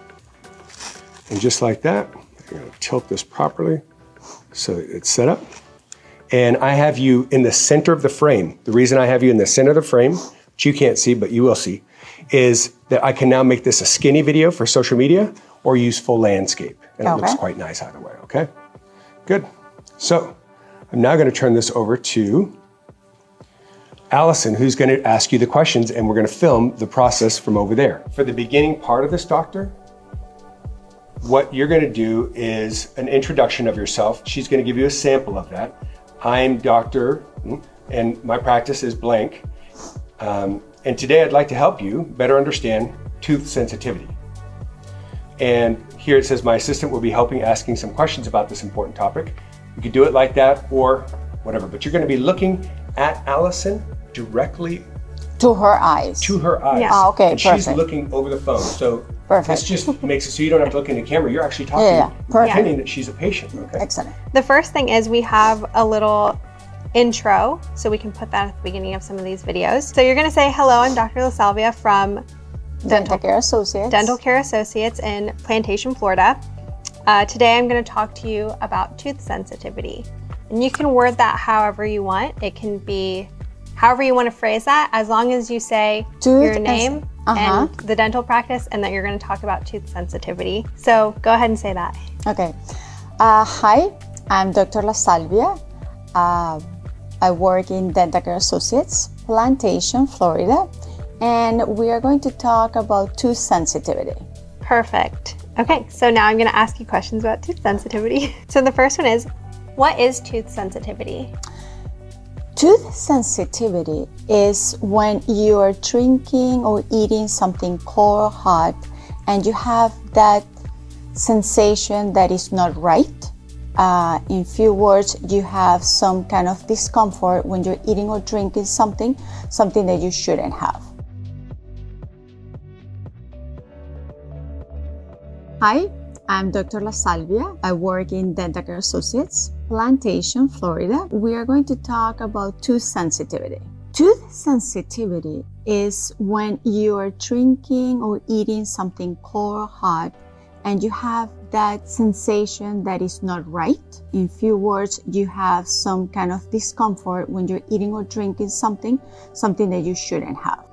And just like that, I'm going to tilt this properly so it's set up. And I have you in the center of the frame. The reason I have you in the center of the frame, which you can't see, but you will see, is that I can now make this a skinny video for social media or use full landscape. And it looks quite nice either way, okay? Good. So I'm now going to turn this over to Allison, who's going to ask you the questions, and we're going to film the process from over there. For the beginning part of this, doctor, what you're going to do is an introduction of yourself. She's going to give you a sample of that. I'm Dr. and my practice is blank. And today I'd like to help you better understand tooth sensitivity. And here it says, my assistant will be helping asking some questions about this important topic. You could do it like that or whatever, but you're going to be looking at Allison directly to her eyes. To her eyes. Yeah. Oh, okay, and perfect. She's looking over the phone. So perfect. This just makes it so you don't have to look in the camera. You're actually talking, pretending that she's a patient. Okay. Excellent. The first thing is we have a little intro, so we can put that at the beginning of some of these videos. So you're going to say, hello, I'm Dr. La Salvia from Dental Care Associates. Dental Care Associates in Plantation, Florida. Today I'm going to talk to you about tooth sensitivity. And you can word that however you want. It can be however you want to phrase that, as long as you say your name and the dental practice, and that you're going to talk about tooth sensitivity. So go ahead and say that. Okay. Hi, I'm Dr. La Salvia. I work in Dental Care Associates, Plantation, Florida, and we are going to talk about tooth sensitivity. Perfect. Okay, so now I'm going to ask you questions about tooth sensitivity. So the first one is, what is tooth sensitivity? Tooth sensitivity is when you are drinking or eating something cold or hot and you have that sensation that is not right. In few words, you have some kind of discomfort when you're eating or drinking something that you shouldn't have. Hi, I'm Dr. La Salvia. I work in Dental Care Associates, Plantation, Florida. We are going to talk about tooth sensitivity. Tooth sensitivity is when you are drinking or eating something cold or hot and you have that sensation that is not right. In few words, you have some kind of discomfort when you're eating or drinking something that you shouldn't have.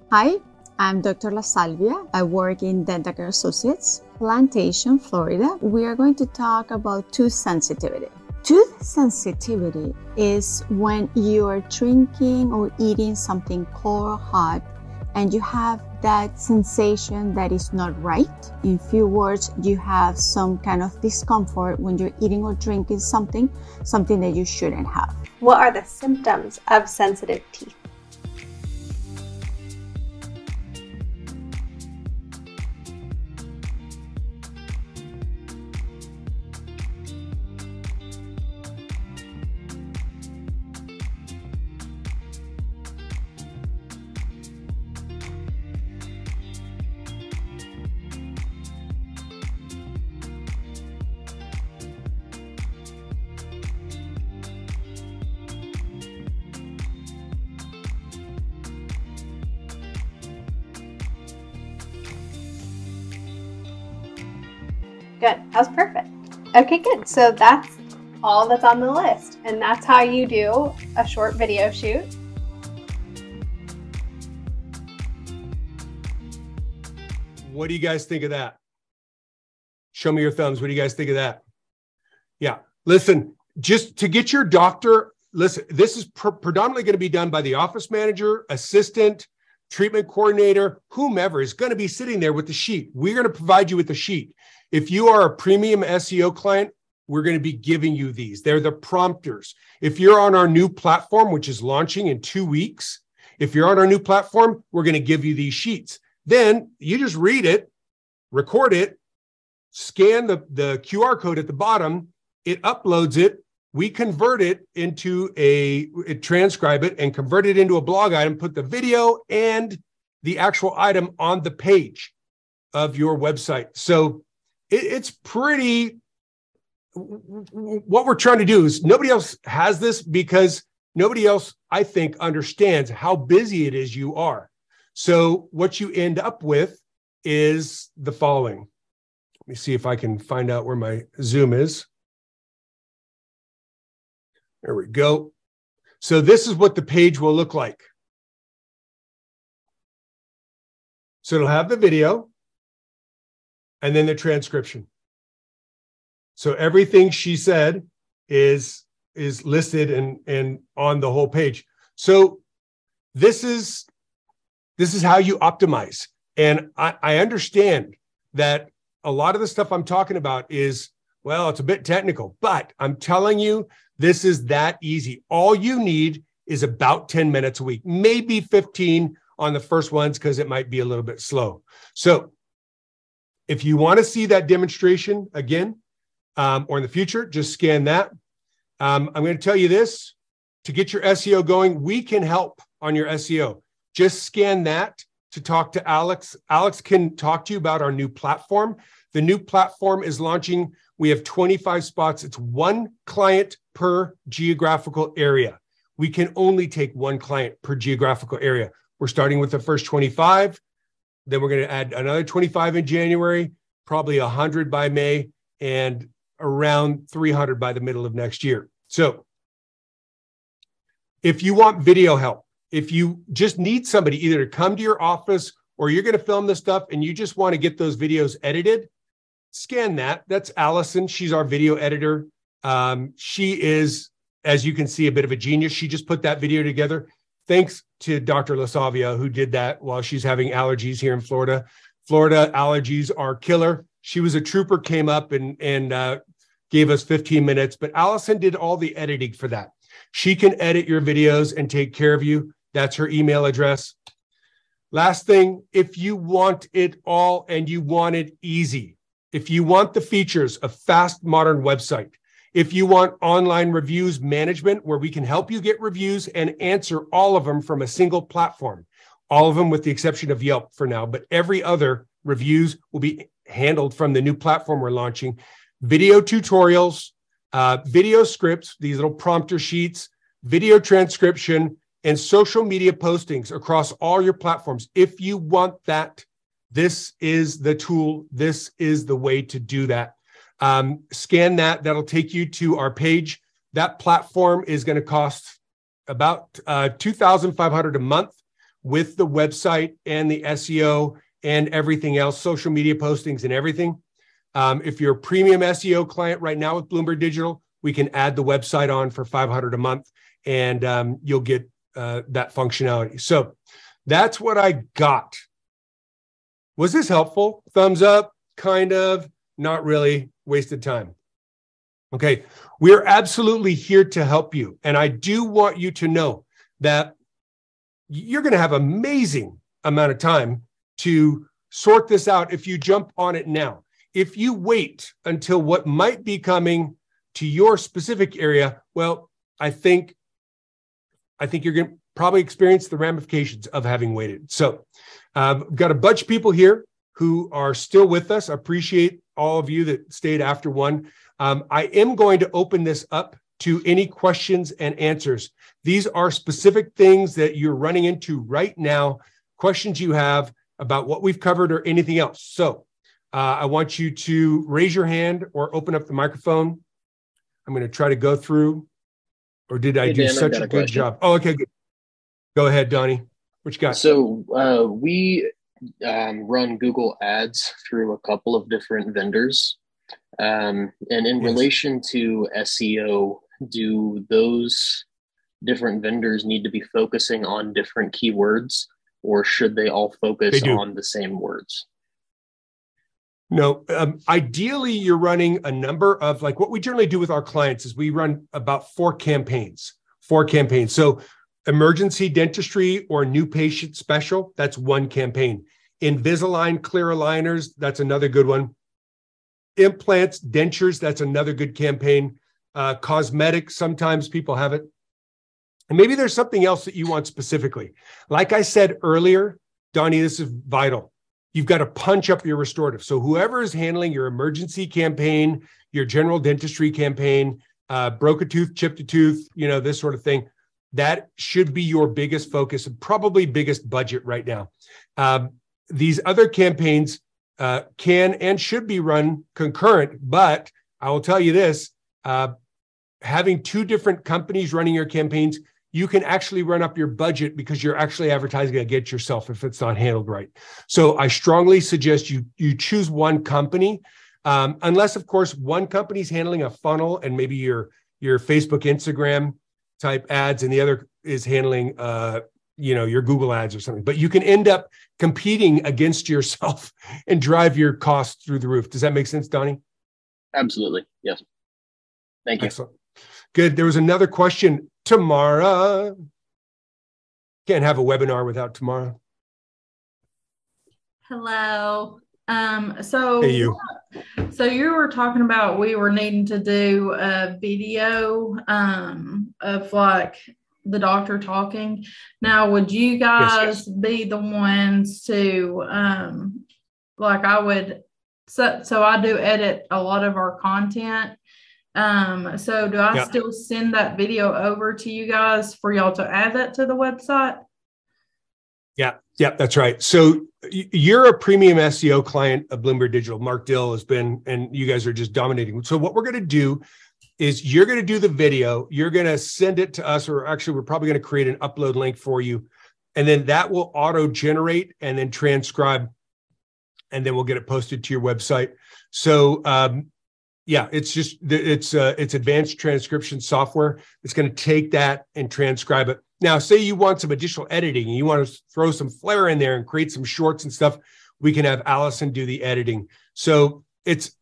Hi, I'm Dr. La Salvia. I work in Dental Care Associates, Plantation, Florida. We are going to talk about tooth sensitivity. Tooth sensitivity is when you are drinking or eating something cold or hot and you have that sensation that is not right. In few words, you have some kind of discomfort when you're eating or drinking something that you shouldn't have. What are the symptoms of sensitive teeth? Good, that was perfect. Okay, good. So that's all that's on the list. And that's how you do a short video shoot. What do you guys think of that? Show me your thumbs. What do you guys think of that? Yeah, listen, just to get your doctor, listen, this is predominantly going to be done by the office manager, assistant, treatment coordinator, whomever is going to be sitting there with the sheet. We're going to provide you with the sheet. If you are a premium SEO client, we're going to be giving you these. They're the prompters. If you're on our new platform, which is launching in 2 weeks, if you're on our new platform, we're going to give you these sheets. Then you just read it, record it, scan the QR code at the bottom, it uploads it, we convert it into transcribe it and convert it into a blog item, put the video and the actual item on the page of your website. So it's pretty, what we're trying to do is nobody else has this because nobody else, I think, understands how busy it is you are. So what you end up with is the following. Let me see if I can find out where my Zoom is. There we go. So this is what the page will look like. So it'll have the video and then the transcription. So everything she said is listed and on the whole page. So this is how you optimize. And I understand that a lot of the stuff I'm talking about is, well, it's a bit technical, but I'm telling you, this is that easy. All you need is about 10 minutes a week, maybe 15 on the first ones because it might be a little bit slow. So if you want to see that demonstration again, or in the future, just scan that. I'm going to tell you this, to get your SEO going, we can help on your SEO. Just scan that to talk to Alex. Alex can talk to you about our new platform. The new platform is launching. We have 25 spots. It's one client per geographical area. we can only take one client per geographical area. We're starting with the first 25. Then we're going to add another 25 in January, probably 100 by May, and around 300 by the middle of next year. So if you want video help, if you just need somebody either to come to your office or you're going to film this stuff and you just want to get those videos edited, scan that. That's Allison. She's our video editor. She is, as you can see, a bit of a genius. She just put that video together. Thanks to Dr. LaSavia, who did that while she's having allergies here in Florida. Florida allergies are killer. She was a trooper, came up and gave us 15 minutes, but Allison did all the editing for that. She can edit your videos and take care of you. That's her email address. Last thing, if you want it all and you want it easy, if you want the features of fast, modern website, if you want online reviews management where we can help you get reviews and answer all of them from a single platform, all of them with the exception of Yelp for now, but every other reviews will be handled from the new platform we're launching. Video tutorials, video scripts, these little prompter sheets, video transcription, and social media postings across all your platforms. If you want that, this is the tool. This is the way to do that. Scan that. That'll take you to our page. That platform is going to cost about $2,500 a month with the website and the SEO and everything else, social media postings and everything. If you're a premium SEO client right now with Blumberg Digital, we can add the website on for $500 a month, and you'll get that functionality. So that's what I got. Was this helpful? Thumbs up, kind of, not really, wasted time. Okay, we're absolutely here to help you. And I do want you to know that you're going to have amazing amount of time to sort this out if you jump on it now. If you wait until what might be coming to your specific area, well, I think you're going to probably experience the ramifications of having waited. So we've got a bunch of people here who are still with us. I appreciate all of you that stayed after one. I am going to open this up to any questions and answers. These are specific things that you're running into right now, questions you have about what we've covered or anything else. So I want you to raise your hand or open up the microphone. I'm going to try to go through, or did I do such a good job? Oh, okay, good. Go ahead, Donnie. What you got? So we run Google Ads through a couple of different vendors. And in relation to SEO, do those different vendors need to be focusing on different keywords, or should they all focus on the same words? No, ideally you're running a number of, like what we generally do with our clients is we run about 4 campaigns. So emergency dentistry or new patient special, that's one campaign. Invisalign clear aligners, that's another good one. Implants, dentures, that's another good campaign. Cosmetics, sometimes people have it. And maybe there's something else that you want specifically. Like I said earlier, Donnie, this is vital. You've got to punch up your restorative. So whoever is handling your emergency campaign, your general dentistry campaign, broke a tooth, chipped a tooth, this sort of thing, that should be your biggest focus and probably biggest budget right now. These other campaigns can and should be run concurrent, but I will tell you this, having 2 different companies running your campaigns, you can actually run up your budget because you're actually advertising against yourself if it's not handled right. So I strongly suggest you choose one company, unless, of course, one company's handling a funnel and maybe your Facebook, Instagram type ads, and the other is handling your Google ads or something. But you can end up competing against yourself and drive your costs through the roof. Does that make sense, Donnie? Absolutely. Yes. Thank you. Excellent. Good. There was another question. Tamara. Can't have a webinar without Tamara. Hello. So hey, you. So you were talking about we were needing to do a video of like the doctor talking. Now, would you guys be the ones to like I would so I do edit a lot of our content. So do I still send that video over to you guys for y'all to add that to the website? Yeah, that's right. So you're a premium SEO client of Blumberg Digital. Mark Dill has been, and you guys are just dominating. So what we're going to do is you're going to do the video. You're going to send it to us, or actually we're probably going to create an upload link for you. And then that will auto-generate and then transcribe, and then we'll get it posted to your website. So yeah, it's advanced transcription software. It's going to take that and transcribe it. Now, say you want some additional editing and you want to throw some flair in there and create some shorts and stuff, we can have Allison do the editing. So it's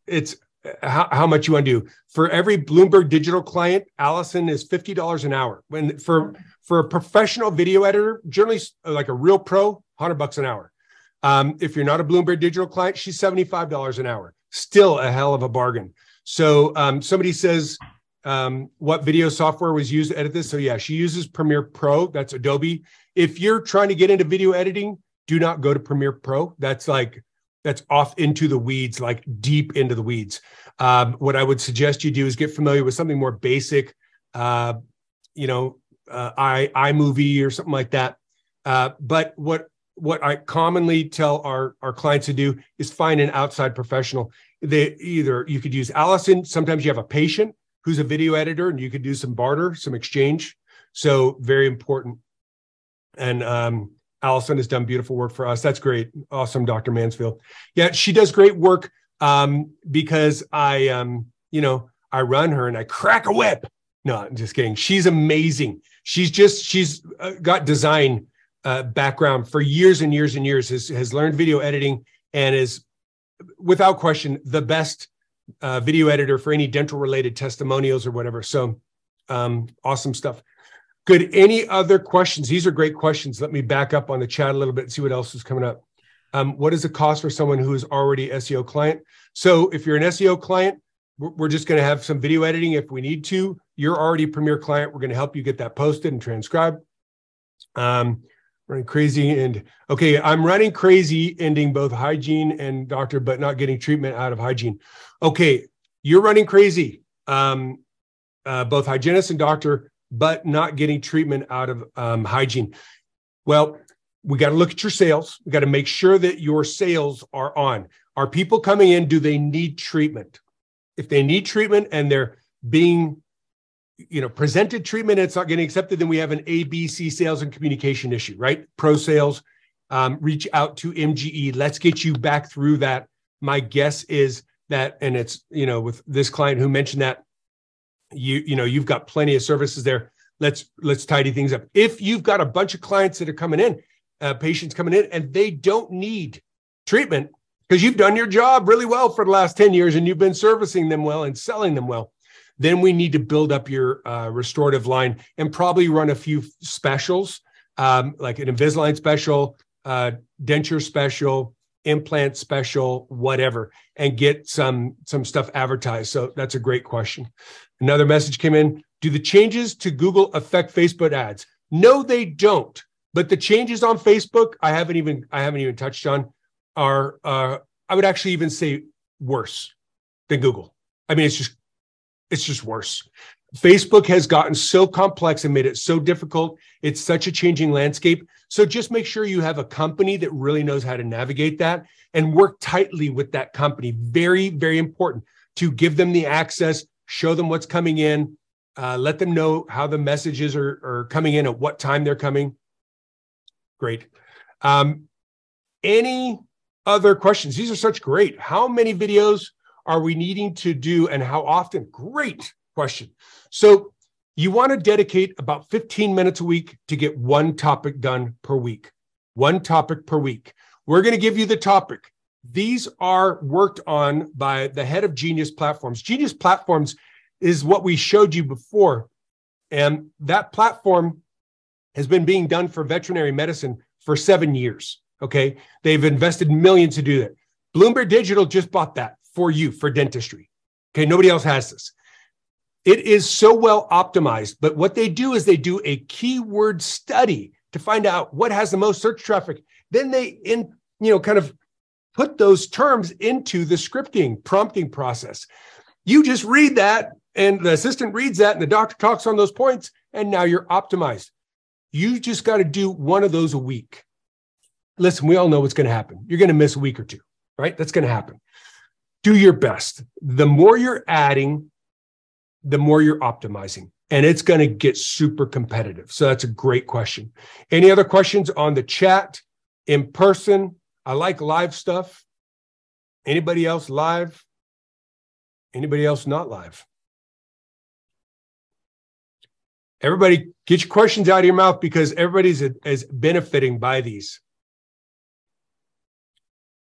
how much you want to do. For every Blumberg Digital client, Allison is $50 an hour. When for a professional video editor, generally like a real pro, $100 an hour. If you're not a Blumberg Digital client, she's $75 an hour. Still a hell of a bargain. So somebody says, what video software was used to edit this? So yeah, she uses Premiere Pro. That's Adobe. If you're trying to get into video editing, do not go to Premiere Pro. That's off into the weeds, like deep into the weeds. What I would suggest you do is get familiar with something more basic, iMovie or something like that. But what I commonly tell our clients to do is find an outside professional. You could use Allison. Sometimes you have a patient who's a video editor, and you could do some barter, some exchange. So very important. And Allison has done beautiful work for us. That's great. Awesome, Dr. Mansfield. Yeah, she does great work because I run her and I crack a whip. No, I'm just kidding. She's amazing. She's got design background for years and years and years, has learned video editing, and is without question the best video editor for any dental related testimonials or whatever. So awesome stuff. Good. Any other questions? These are great questions. Let me back up on the chat a little bit and see what else is coming up. What is the cost for someone who is already SEO client? So if you're an SEO client, we're just going to have some video editing if we need to. You're already a Premier client. We're going to help you get that posted and transcribed. Running crazy and okay, I'm running crazy, ending both hygiene and doctor, but not getting treatment out of hygiene. Okay, you're running crazy, both hygienist and doctor, but not getting treatment out of hygiene. Well, we got to look at your sales. We got to make sure that your sales are on. Are people coming in? Do they need treatment? If they need treatment and they're being presented treatment and it's not getting accepted, then we have an ABC sales and communication issue, right? Pro sales, reach out to MGE. Let's get you back through that. My guess is that, and it's, with this client who mentioned that, you've got plenty of services there. Let's tidy things up. If you've got a bunch of clients that are coming in, patients coming in, and they don't need treatment because you've done your job really well for the last 10 years and you've been servicing them well and selling them well, then we need to build up your restorative line and probably run a few specials, like an Invisalign special, denture special, implant special, whatever, and get some stuff advertised. So that's a great question. Another message came in. Do the changes to Google affect Facebook ads? No, they don't. But the changes on Facebook, I haven't even touched on, are I would actually even say worse than Google. I mean, it's just worse. Facebook has gotten so complex and made it so difficult. It's such a changing landscape. So just make sure you have a company that really knows how to navigate that and work tightly with that company. Very, very important to give them the access, show them what's coming in, let them know how the messages are coming in, at what time they're coming. Great. Any other questions? These are such great. How many videos are we needing to do and how often? Great question. So you want to dedicate about 15 minutes a week to get one topic done per week. One topic per week. We're going to give you the topic. These are worked on by the head of Genius Platforms. Genius Platforms is what we showed you before. And that platform has been being done for veterinary medicine for 7 years. Okay. They've invested millions to do that. Blumberg Digital just bought that for you for dentistry. Okay. Nobody else has this. It is so well optimized, but what they do is they do a keyword study to find out what has the most search traffic. Then they kind of put those terms into the scripting prompting process. You just read that And the assistant reads that and the doctor talks on those points, and now you're optimized. You just got to do one of those a week. Listen, we all know what's going to happen. You're going to miss a week or two, right? That's going to happen. Do your best. The more you're adding, the more you're optimizing, and it's going to get super competitive. So that's a great question. Any other questions on the chat, in person? I like live stuff. Anybody else live? Anybody else not live? Everybody, get your questions out of your mouth because everybody's is benefiting by these.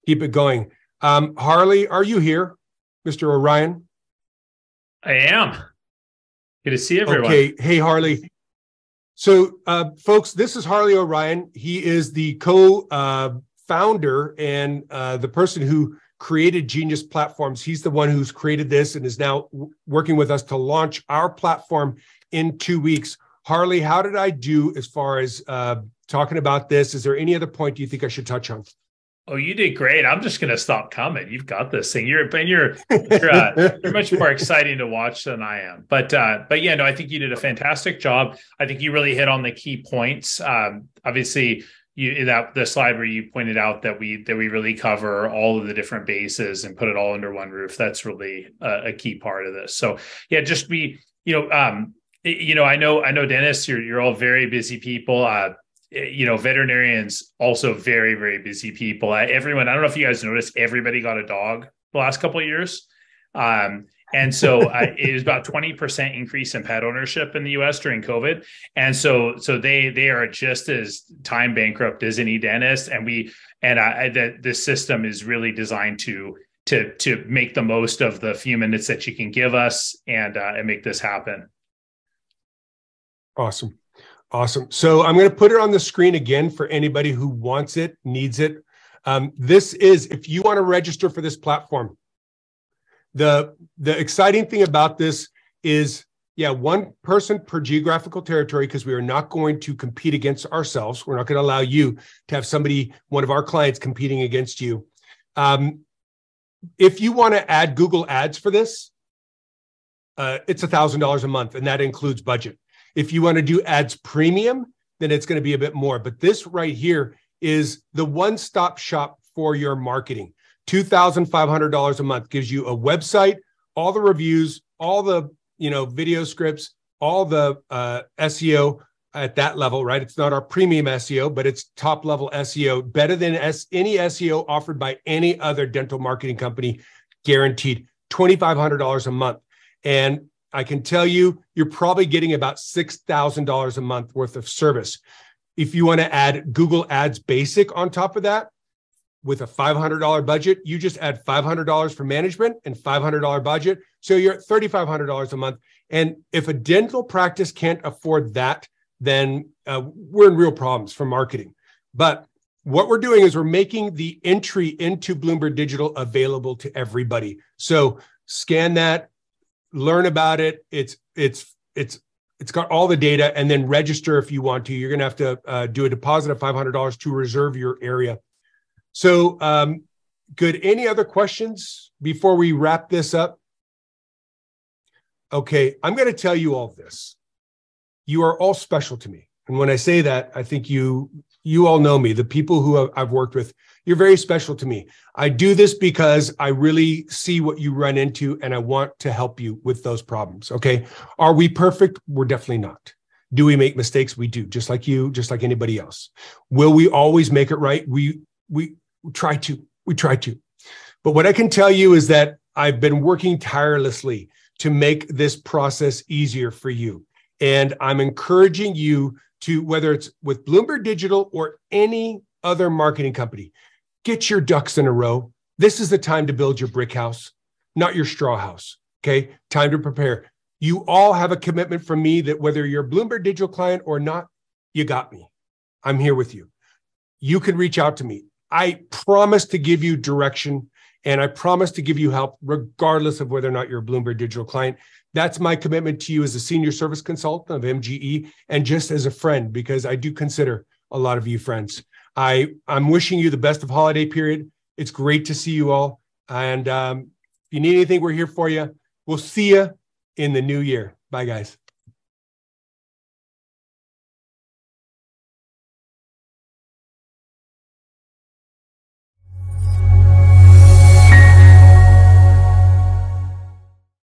Keep it going. Harley, are you here, Mr. Orion? I am. Good to see everyone. Okay. Hey, Harley. So, folks, this is Harley Orion. He is the co-founder and the person who created Genius Platforms. He's the one who's created this and is now working with us to launch our platform in 2 weeks. Harley, how did I do as far as talking about this? Is there any other point you think I should touch on? Oh, you did great. I'm just going to stop coming. You've got this thing. You're much more exciting to watch than I am. But yeah, no, I think you did a fantastic job. I think you really hit on the key points. Obviously, the slide where you pointed out that we really cover all of the different bases and put it all under one roof. That's really a key part of this. So yeah, just I know Dennis, you're all very busy people. Veterinarians also very, very busy people. Everyone, I don't know if you guys noticed, everybody got a dog the last couple of years. And so it was about 20% increase in pet ownership in the US during COVID. And so they are just as time bankrupt as any dentist. And the system is really designed to make the most of the few minutes that you can give us and make this happen. Awesome. So I'm going to put it on the screen again for anybody who wants it, needs it. This is, if you want to register for this platform, the exciting thing about this is, one person per geographical territory, because we are not going to compete against ourselves. We're not going to allow you to have one of our clients competing against you. If you want to add Google Ads for this, it's $1,000 a month, and that includes budget. If you want to do ads premium, then it's going to be a bit more. But this right here is the one-stop shop for your marketing. $2,500 a month gives you a website, all the reviews, all the video scripts, all the SEO at that level, right? It's not our premium SEO, but it's top-level SEO, better than any SEO offered by any other dental marketing company, guaranteed. $2,500 a month. And I can tell you, you're probably getting about $6,000 a month worth of service. If you want to add Google Ads Basic on top of that, with a $500 budget, you just add $500 for management and $500 budget. So you're at $3,500 a month. And if a dental practice can't afford that, then we're in real problems for marketing. But what we're doing is we're making the entry into Blumberg Digital available to everybody. So scan that. Learn about it. It's got all the data, and then register if you want to. You're going to have to do a deposit of $500 to reserve your area. So good. Any other questions before we wrap this up? Okay, I'm going to tell you all this. You are all special to me. And when I say that, I think you all know me, the people who I've worked with. You're very special to me. I do this because I really see what you run into, and I want to help you with those problems, okay? Are we perfect? We're definitely not. Do we make mistakes? We do, just like you, just like anybody else. Will we always make it right? We try to. We try to. But what I can tell you is that I've been working tirelessly to make this process easier for you. And I'm encouraging you to, whether it's with Blumberg Digital or any other marketing company, get your ducks in a row. This is the time to build your brick house, not your straw house, okay? Time to prepare. You all have a commitment from me that whether you're a Blumberg Digital client or not, you got me. I'm here with you. You can reach out to me. I promise to give you direction, and I promise to give you help regardless of whether or not you're a Blumberg Digital client. That's my commitment to you as a senior service consultant of MGE and just as a friend, because I do consider a lot of you friends. I'm wishing you the best of holiday period. It's great to see you all. And if you need anything, we're here for you. We'll see you in the new year. Bye, guys.